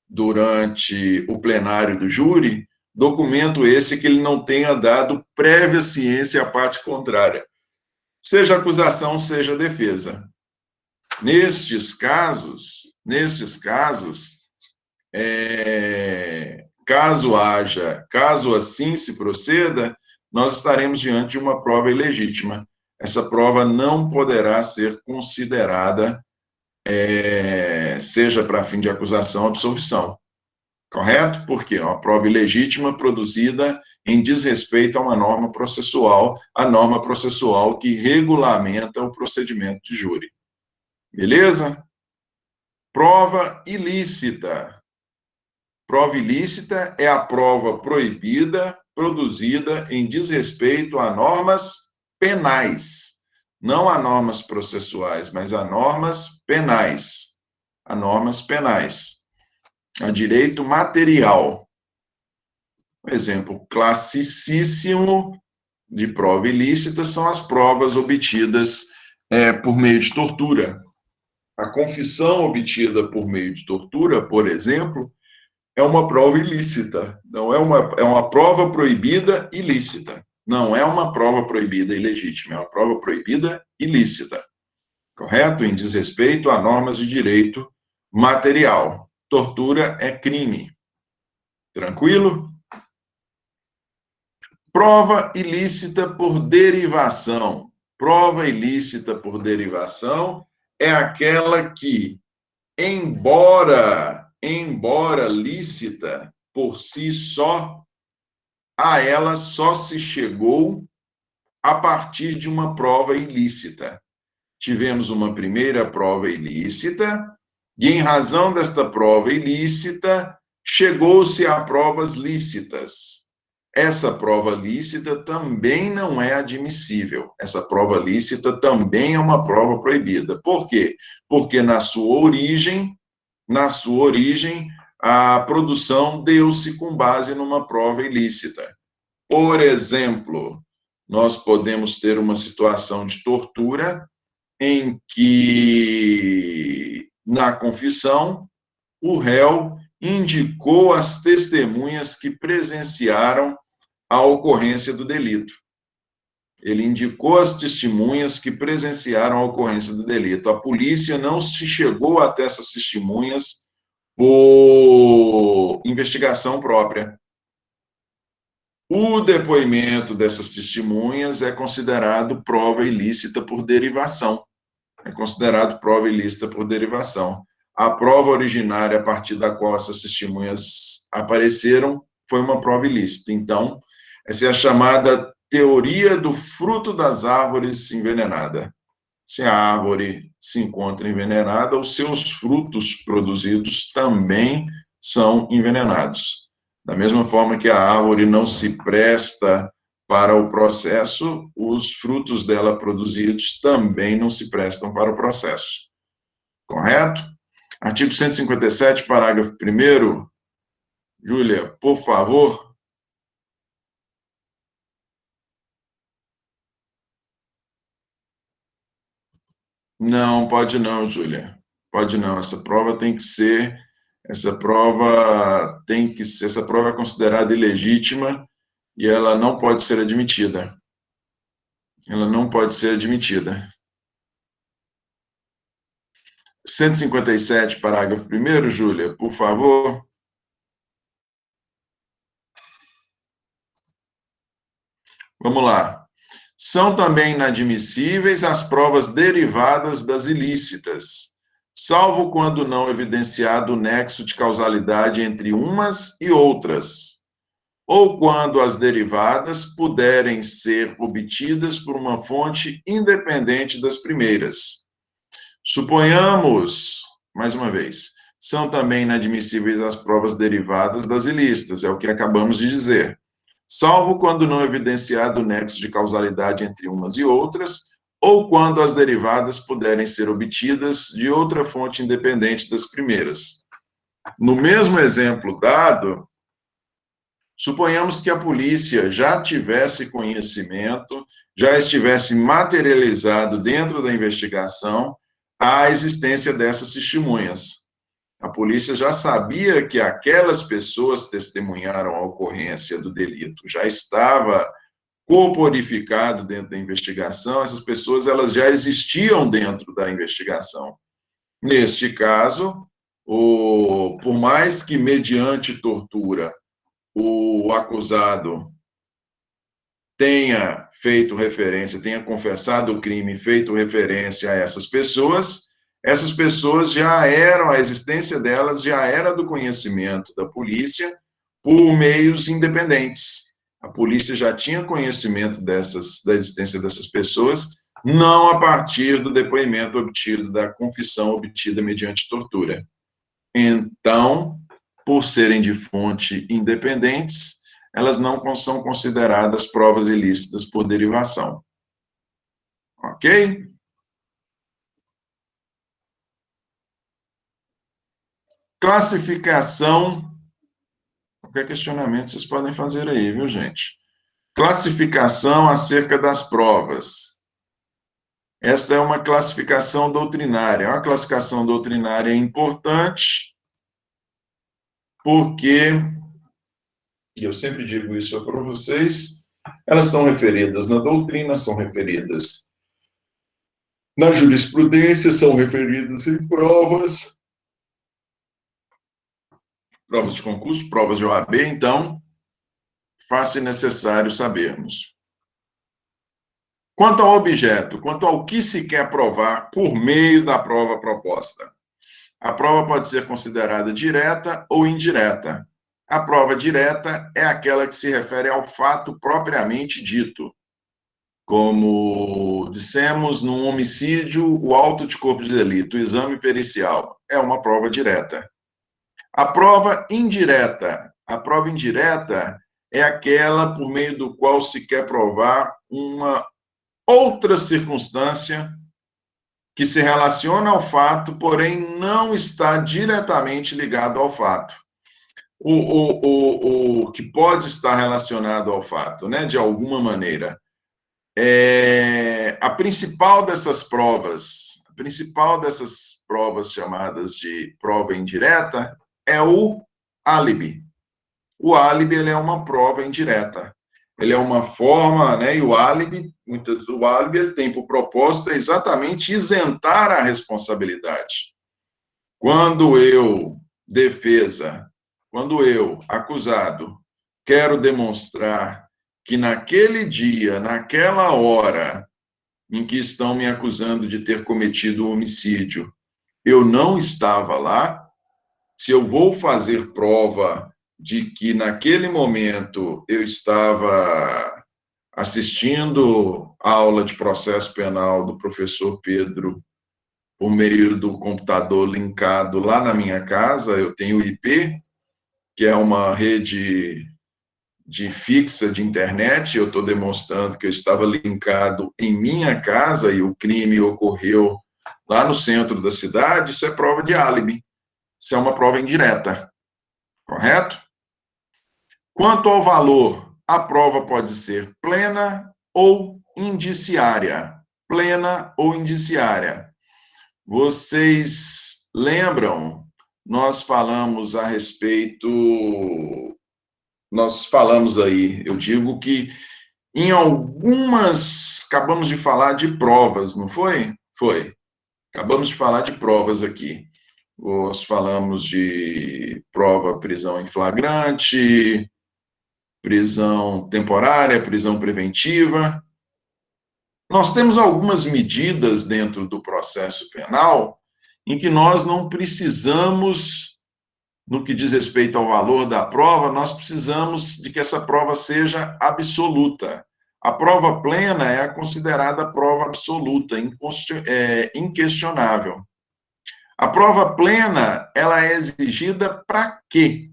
Speaker 1: durante o plenário do júri, documento esse que ele não tenha dado prévia ciência à parte contrária, seja acusação, seja defesa. Nestes casos, caso assim se proceda, nós estaremos diante de uma prova ilegítima. Essa prova não poderá ser considerada, seja para fim de acusação ou absolvição. Correto? Porque é uma prova ilegítima produzida em desrespeito a uma norma processual, a norma processual que regulamenta o procedimento de júri. Beleza? Prova ilícita. Prova ilícita é a prova proibida, produzida em desrespeito a normas penais. Não a normas processuais, mas a normas penais. A normas penais. A direito material. Um exemplo classicíssimo de prova ilícita são as provas obtidas por meio de tortura. A confissão obtida por meio de tortura, por exemplo, é uma prova ilícita, não é uma prova proibida ilícita. Não é uma prova proibida ilegítima, é uma prova proibida ilícita. Correto? Em desrespeito a normas de direito material. Tortura é crime. Tranquilo? Prova ilícita por derivação. Prova ilícita por derivação é aquela que, embora lícita, por si só, a ela só se chegou a partir de uma prova ilícita. Tivemos uma primeira prova ilícita, e em razão desta prova ilícita, chegou-se a provas lícitas. Essa prova lícita também não é admissível. Essa prova lícita também é uma prova proibida. Por quê? Porque na sua origem, a produção deu-se com base numa prova ilícita. Por exemplo, nós podemos ter uma situação de tortura em que, na confissão, o réu indicou as testemunhas que presenciaram a ocorrência do delito. Ele indicou as testemunhas que presenciaram a ocorrência do delito. A polícia não se chegou até essas testemunhas por investigação própria. O depoimento dessas testemunhas é considerado prova ilícita por derivação. É considerado prova ilícita por derivação. A prova originária a partir da qual essas testemunhas apareceram foi uma prova ilícita. Então, essa é a chamada teoria do fruto das árvores envenenada. Se a árvore se encontra envenenada, os seus frutos produzidos também são envenenados. Da mesma forma que a árvore não se presta para o processo, os frutos dela produzidos também não se prestam para o processo. Correto? Artigo 157, parágrafo 1º. Júlia, por favor. Não, pode não, Júlia. Pode não. Essa prova é considerada ilegítima e ela não pode ser admitida. Ela não pode ser admitida. 157, parágrafo 1º, Júlia, por favor. Vamos lá. São também inadmissíveis as provas derivadas das ilícitas, salvo quando não evidenciado o nexo de causalidade entre umas e outras, ou quando as derivadas puderem ser obtidas por uma fonte independente das primeiras. Suponhamos, mais uma vez, são também inadmissíveis as provas derivadas das ilícitas, é o que acabamos de dizer, salvo quando não evidenciado o nexo de causalidade entre umas e outras, ou quando as derivadas puderem ser obtidas de outra fonte independente das primeiras. No mesmo exemplo dado, suponhamos que a polícia já tivesse conhecimento, já estivesse materializado dentro da investigação a existência dessas testemunhas. A polícia já sabia que aquelas pessoas testemunharam a ocorrência do delito, já estava corporificado dentro da investigação, essas pessoas elas já existiam dentro da investigação. Neste caso, por mais que mediante tortura o acusado tenha feito referência, tenha confessado o crime, feito referência a essas pessoas já eram, a existência delas já era do conhecimento da polícia por meios independentes. A polícia já tinha conhecimento da existência dessas pessoas, não a partir do depoimento obtido, da confissão obtida mediante tortura. Então, por serem de fonte independentes, elas não são consideradas provas ilícitas por derivação. Ok? Classificação. Qualquer questionamento vocês podem fazer aí, viu, gente? Classificação acerca das provas. Esta é uma classificação doutrinária. Uma classificação doutrinária importante, porque, e eu sempre digo isso para vocês, elas são referidas na doutrina, são referidas na jurisprudência, são referidas em provas de concurso, provas de OAB, então, faz-se necessário sabermos. Quanto ao objeto, quanto ao que se quer provar por meio da prova proposta. A prova pode ser considerada direta ou indireta. A prova direta é aquela que se refere ao fato propriamente dito. Como dissemos, num homicídio, o auto de corpo de delito, o exame pericial, é uma prova direta. A prova indireta é aquela por meio do qual se quer provar uma outra circunstância que se relaciona ao fato, porém não está diretamente ligado ao fato. O que pode estar relacionado ao fato, né, de alguma maneira. A principal dessas provas chamadas de prova indireta é o álibi. O álibi ele é uma prova indireta. Ele é uma forma, né, e o álibi ele tem por propósito exatamente isentar a responsabilidade. Quando eu, defesa, quando eu, acusado, quero demonstrar que naquele dia, naquela hora em que estão me acusando de ter cometido o homicídio, eu não estava lá, se eu vou fazer prova de que naquele momento eu estava assistindo a aula de processo penal do professor Pedro por meio do computador linkado lá na minha casa, eu tenho o IP, que é uma rede fixa de internet, eu estou demonstrando que eu estava linkado em minha casa e o crime ocorreu lá no centro da cidade, isso é prova de álibi, isso é uma prova indireta, correto? Quanto ao valor, a prova pode ser plena ou indiciária. Plena ou indiciária. Vocês lembram? Nós falamos a respeito, nós falamos aí, eu digo que em algumas, acabamos de falar de provas, não foi? Foi. Acabamos de falar de provas aqui. Nós falamos de prova, prisão em flagrante, prisão temporária, prisão preventiva. Nós temos algumas medidas dentro do processo penal em que nós não precisamos, no que diz respeito ao valor da prova, nós precisamos de que essa prova seja absoluta. A prova plena é a considerada prova absoluta, inquestionável. A prova plena, ela é exigida para quê?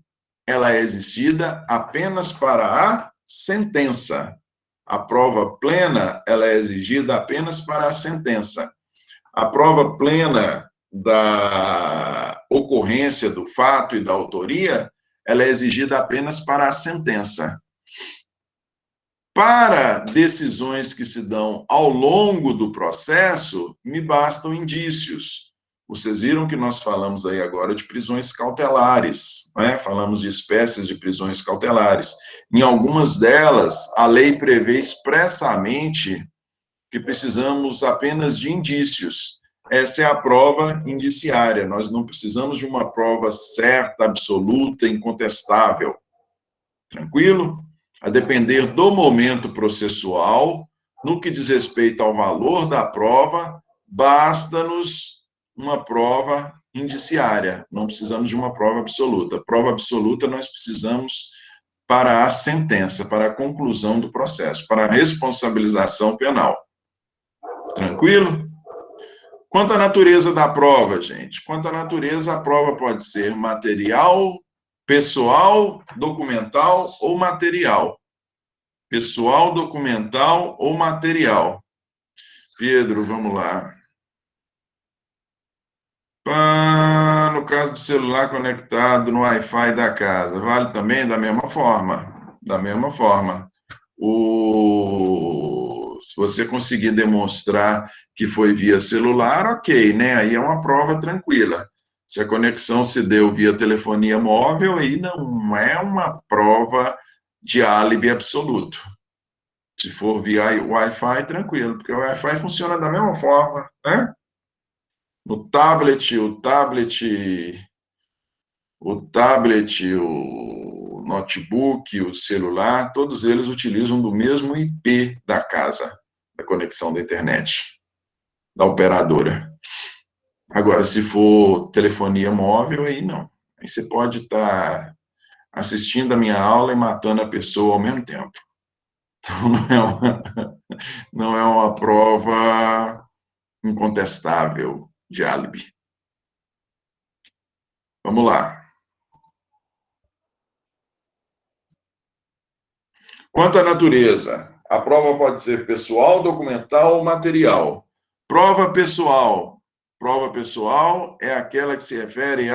Speaker 1: Ela é exigida apenas para a sentença. A prova plena, ela é exigida apenas para a sentença. A prova plena da ocorrência do fato e da autoria, ela é exigida apenas para a sentença. Para decisões que se dão ao longo do processo, me bastam indícios. Vocês viram que nós falamos aí agora de prisões cautelares, né? Falamos de espécies de prisões cautelares. Em algumas delas, a lei prevê expressamente que precisamos apenas de indícios. Essa é a prova indiciária. Nós não precisamos de uma prova certa, absoluta, incontestável. Tranquilo? A depender do momento processual, no que diz respeito ao valor da prova, basta-nos uma prova indiciária, não precisamos de uma prova absoluta. Prova absoluta nós precisamos para a sentença, para a conclusão do processo, para a responsabilização penal. Tranquilo? Quanto à natureza da prova, gente, quanto à natureza, a prova pode ser material, pessoal, documental ou material. Pessoal, documental ou material. Pedro, vamos lá. No caso do celular conectado no Wi-Fi da casa, vale também da mesma forma. Da mesma forma. Se você conseguir demonstrar que foi via celular, ok, né? Aí é uma prova tranquila. Se a conexão se deu via telefonia móvel, aí não é uma prova de álibi absoluto. Se for via Wi-Fi, tranquilo, porque o Wi-Fi funciona da mesma forma, né? No tablet, o notebook, o celular, todos eles utilizam do mesmo IP da casa, da conexão da internet, da operadora. Agora, se for telefonia móvel, aí não. Aí você pode estar assistindo a minha aula e matando a pessoa ao mesmo tempo. Então, não é uma prova incontestável de álibi. Vamos lá. Quanto à natureza, a prova pode ser pessoal, documental ou material. Prova pessoal. Prova pessoal é aquela que se refere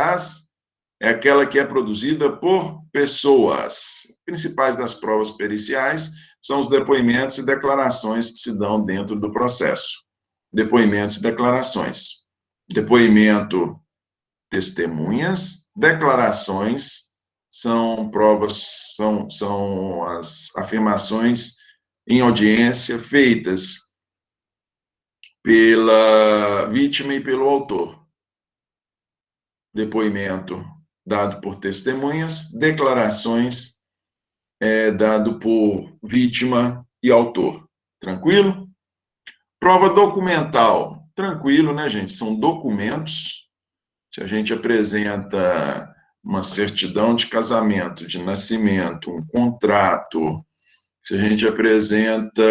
Speaker 1: é aquela que é produzida por pessoas. Principais das provas periciais são os depoimentos e declarações que se dão dentro do processo. Depoimentos e declarações. Depoimento, testemunhas, declarações são provas, são as afirmações em audiência feitas pela vítima e pelo autor. Depoimento dado por testemunhas, declarações dado por vítima e autor. Tranquilo? Prova documental. Tranquilo, né, gente? São documentos. Se a gente apresenta uma certidão de casamento, de nascimento, um contrato, se a gente apresenta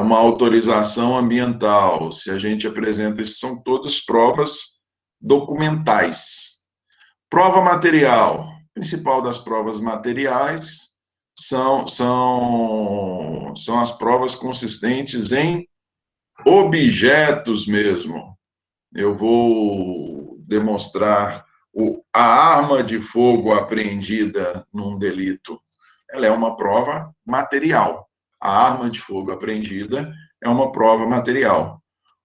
Speaker 1: uma autorização ambiental, se a gente apresenta, isso são todas provas documentais. Prova material. A principal das provas materiais são as provas consistentes em objetos mesmo. Eu vou demonstrar a arma de fogo apreendida num delito. Ela é uma prova material. A arma de fogo apreendida é uma prova material.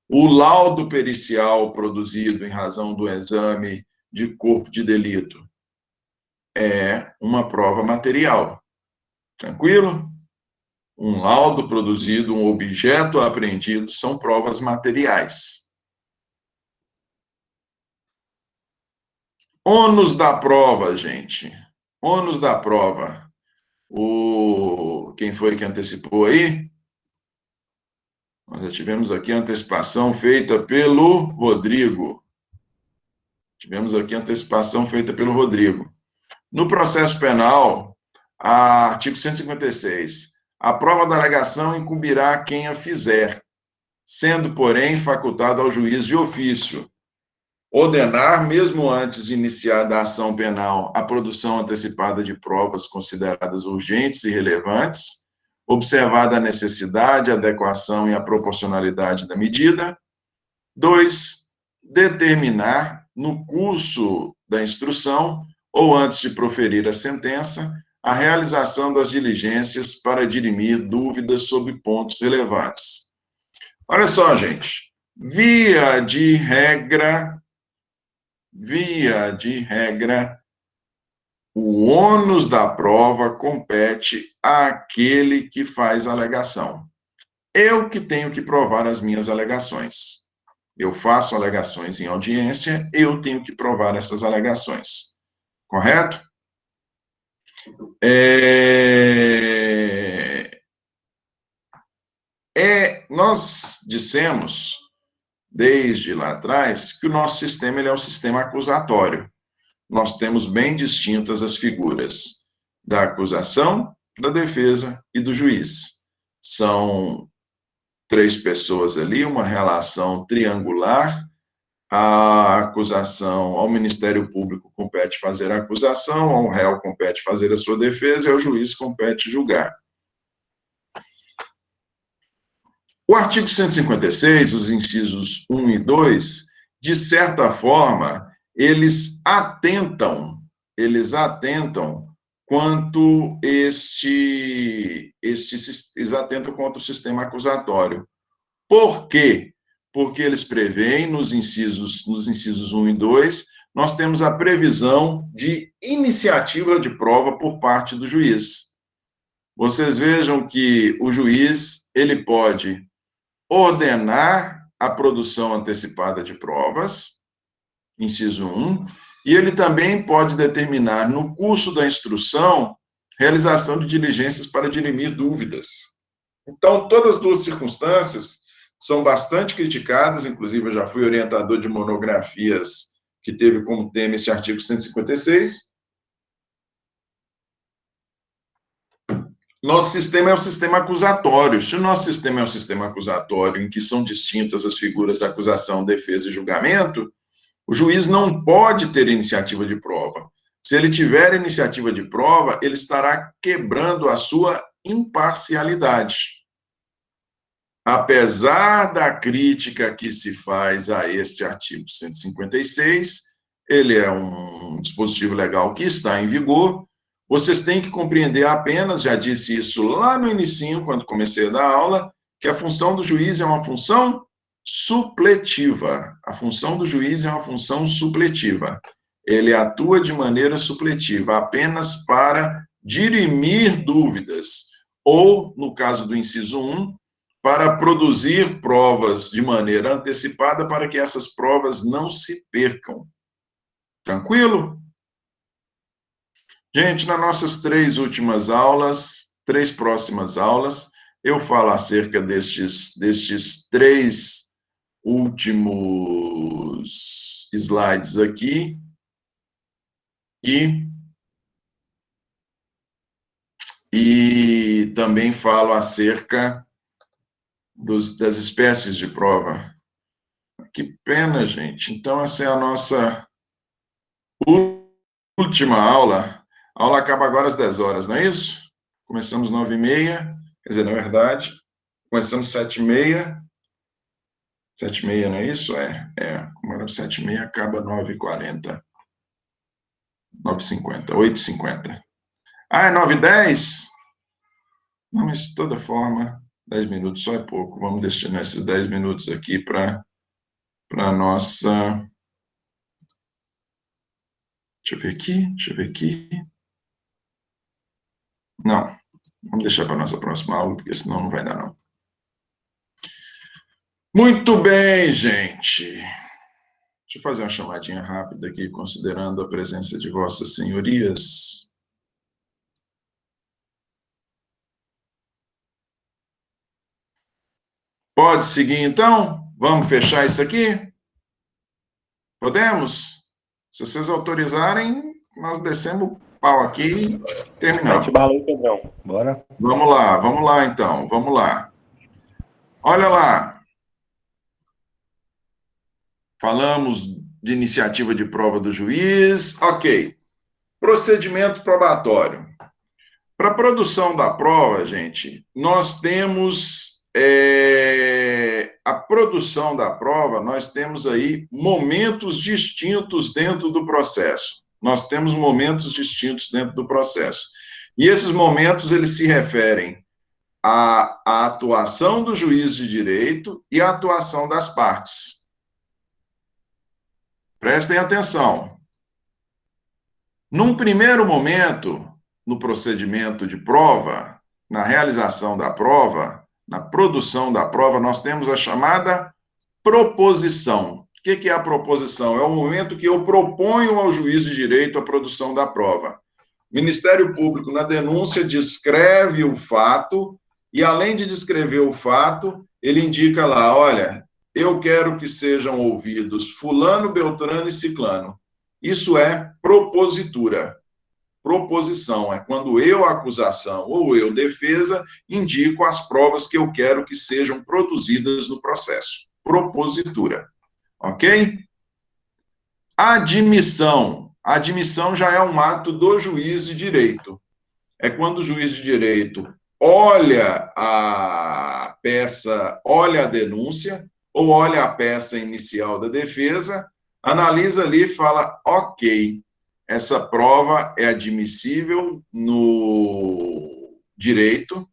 Speaker 1: O laudo pericial produzido em razão do exame de corpo de delito é uma prova material. Tranquilo? Um laudo produzido, um objeto apreendido são provas materiais. Ônus da prova, gente. Ônus da prova. Quem foi que antecipou aí? Nós já tivemos aqui a antecipação feita pelo Rodrigo. No processo penal, artigo 156, a prova da alegação incumbirá quem a fizer, sendo, porém, facultado ao juiz de ofício ordenar, mesmo antes de iniciar a ação penal, a produção antecipada de provas consideradas urgentes e relevantes, observada a necessidade, a adequação e a proporcionalidade da medida. 2, determinar, no curso da instrução ou antes de proferir a sentença, a realização das diligências para dirimir dúvidas sobre pontos relevantes. Olha só, gente, via de regra, o ônus da prova compete àquele que faz a alegação. Eu que tenho que provar as minhas alegações. Eu faço alegações em audiência, eu tenho que provar essas alegações. Correto? Nós dissemos, desde lá atrás, que o nosso sistema ele é um sistema acusatório. Nós temos bem distintas as figuras da acusação, da defesa e do juiz. São 3 pessoas ali, uma relação triangular. A acusação, ao Ministério Público compete fazer a acusação, ao réu compete fazer a sua defesa e ao juiz compete julgar. O artigo 156, os incisos 1 e 2, de certa forma, eles atentam quanto eles atentam contra o sistema acusatório. Por quê? Porque eles preveem, nos incisos 1 e 2, nós temos a previsão de iniciativa de prova por parte do juiz. Vocês vejam que o juiz, ele pode ordenar a produção antecipada de provas, inciso 1, e ele também pode determinar, no curso da instrução, realização de diligências para dirimir dúvidas. Então, todas as 2 circunstâncias são bastante criticadas, inclusive eu já fui orientador de monografias que teve como tema esse artigo 156, Nosso sistema é um sistema acusatório. Se o nosso sistema é um sistema acusatório, em que são distintas as figuras da acusação, defesa e julgamento, o juiz não pode ter iniciativa de prova. Se ele tiver iniciativa de prova, ele estará quebrando a sua imparcialidade. Apesar da crítica que se faz a este artigo 156, ele é um dispositivo legal que está em vigor. Vocês têm que compreender apenas, já disse isso lá no inicinho, quando comecei a dar aula, que a função do juiz é uma função supletiva. A função do juiz é uma função supletiva. Ele atua de maneira supletiva, apenas para dirimir dúvidas, ou, no caso do inciso 1, para produzir provas de maneira antecipada para que essas provas não se percam. Tranquilo? Gente, nas nossas 3 últimas aulas, 3 próximas aulas, eu falo acerca destes 3 últimos slides aqui e também falo acerca das espécies de prova. Que pena, gente. Então, essa é a nossa última aula. A aula acaba agora às 10 horas, não é isso? Começamos 9h30, quer dizer, na verdade, começamos 7h30. 7h30, não é isso? Como era 7h30, acaba 9h40. 9h50, 8h50. Ah, é 9h10? Não, mas de toda forma, 10 minutos só é pouco. Vamos destinar esses 10 minutos aqui para a nossa... Deixa eu ver aqui. Não, vamos deixar para a nossa próxima aula, porque senão não vai dar, não. Muito bem, gente. Deixa eu fazer uma chamadinha rápida aqui, considerando a presença de vossas senhorias. Pode seguir, então? Vamos fechar isso aqui? Podemos? Se vocês autorizarem, nós descemos o pau aqui e terminamos.
Speaker 2: Pedrão. Bora?
Speaker 1: Vamos lá, então. Vamos lá. Olha lá. Falamos de iniciativa de prova do juiz. Ok. Procedimento probatório. Para a produção da prova, gente, nós temos... a produção da prova, nós temos aí momentos distintos dentro do processo. Nós temos momentos distintos dentro do processo. E esses momentos, eles se referem à atuação do juiz de direito e à atuação das partes. Prestem atenção. Num primeiro momento, no procedimento de prova, na realização da prova, na produção da prova, nós temos a chamada proposição. O que é a proposição? É o momento que eu proponho ao juiz de direito a produção da prova. O Ministério Público, na denúncia, descreve o fato e, além de descrever o fato, ele indica lá, olha, eu quero que sejam ouvidos fulano, beltrano e ciclano. Isso é propositura. Proposição é quando eu, acusação, ou eu, defesa, indico as provas que eu quero que sejam produzidas no processo. Propositura. Ok? Admissão. Admissão já é um ato do juiz de direito. É quando o juiz de direito olha a peça, olha a denúncia, ou olha a peça inicial da defesa, analisa ali e fala, ok, essa prova é admissível no direito,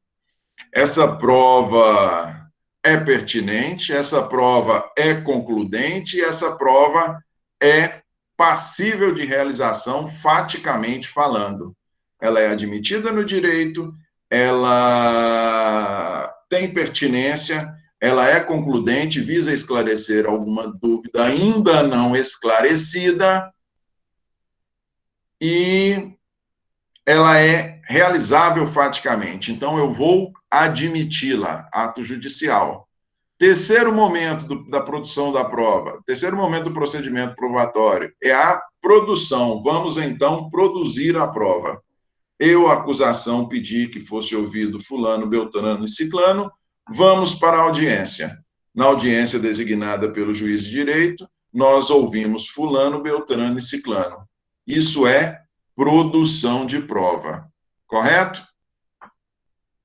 Speaker 1: essa prova é pertinente, essa prova é concludente, essa prova é passível de realização, faticamente falando. Ela é admitida no direito, ela tem pertinência, ela é concludente, visa esclarecer alguma dúvida ainda não esclarecida, e ela é realizável faticamente. Então, eu vou admiti-la, ato judicial. Terceiro momento da produção da prova, terceiro momento do procedimento probatório, é a produção. Vamos, então, produzir a prova. eu, a acusação, pedi que fosse ouvido fulano, beltrano e ciclano, vamos para a audiência. Na audiência designada pelo juiz de direito, nós ouvimos fulano, beltrano e ciclano. Isso é produção de prova, correto?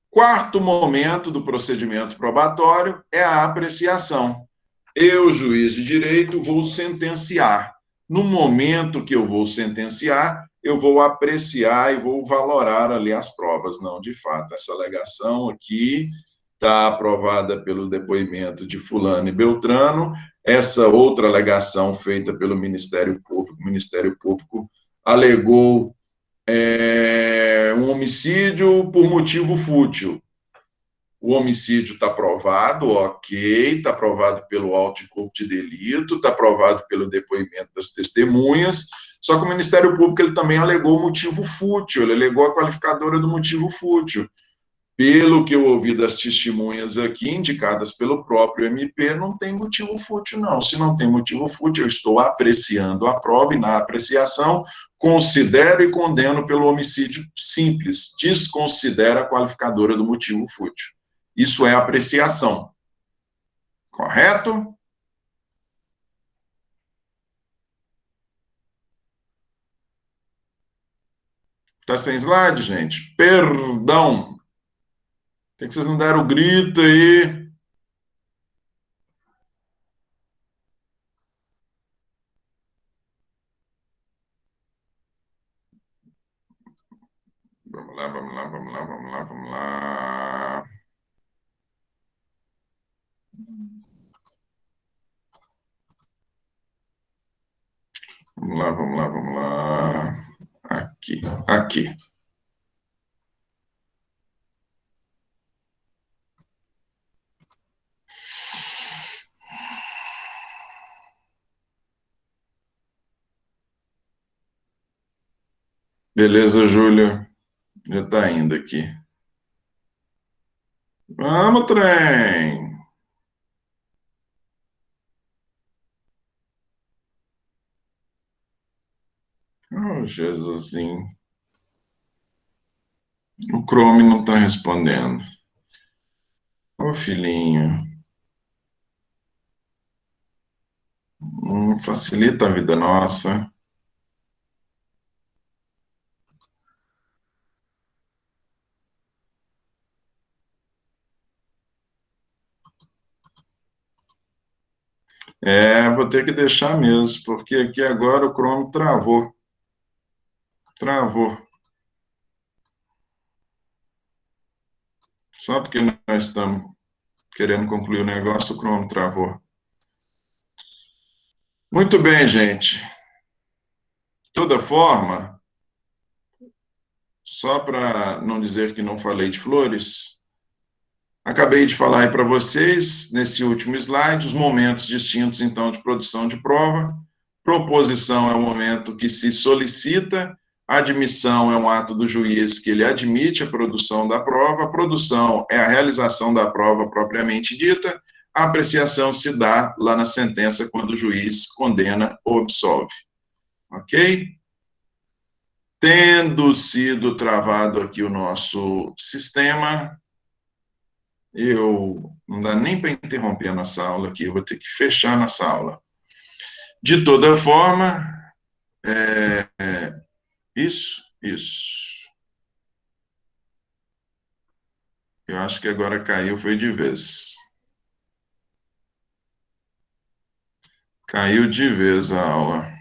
Speaker 1: Quarto momento do procedimento probatório é a apreciação. Eu, juiz de direito, vou sentenciar. No momento que eu vou sentenciar, eu vou apreciar e vou valorar ali as provas. Não, de fato, essa alegação aqui está aprovada pelo depoimento de fulano e beltrano. Essa outra alegação feita pelo Ministério Público, o Ministério Público alegou um homicídio por motivo fútil. O homicídio está provado, ok, está provado pelo auto de corpo de delito, está provado pelo depoimento das testemunhas, só que o Ministério Público ele também alegou o motivo fútil, ele alegou a qualificadora do motivo fútil. Pelo que eu ouvi das testemunhas aqui, indicadas pelo próprio MP, não tem motivo fútil, não. Se não tem motivo fútil, eu estou apreciando a prova e, na apreciação, considero e condeno pelo homicídio simples, desconsidera a qualificadora do motivo fútil. Isso é apreciação. Correto? Está sem slide, gente? Perdão. Por que vocês não deram o grito aí? Vamos lá, vamos lá, vamos lá, vamos lá, vamos lá. Vamos lá, vamos lá, vamos lá. Aqui, aqui. Beleza, Júlia? Já está indo aqui. Vamos, trem! Oh, Jesusinho. O Chrome não está respondendo. Ô, filhinho. Facilita a vida nossa. Vou ter que deixar mesmo, porque aqui agora o Chrome travou. Travou. Só porque nós estamos querendo concluir o negócio, o Chrome travou. Muito bem, gente. De toda forma, só para não dizer que não falei de flores, acabei de falar aí para vocês, nesse último slide, os momentos distintos, então, de produção de prova. Proposição é o momento que se solicita, admissão é um ato do juiz que ele admite a produção da prova, a produção é a realização da prova propriamente dita, a apreciação se dá lá na sentença quando o juiz condena ou absolve. Ok? Tendo sido travado aqui o nosso sistema, não dá nem para interromper a nossa aula aqui, eu vou ter que fechar a nossa aula. De toda forma, isso. Eu acho que agora caiu, foi de vez. Caiu de vez a aula.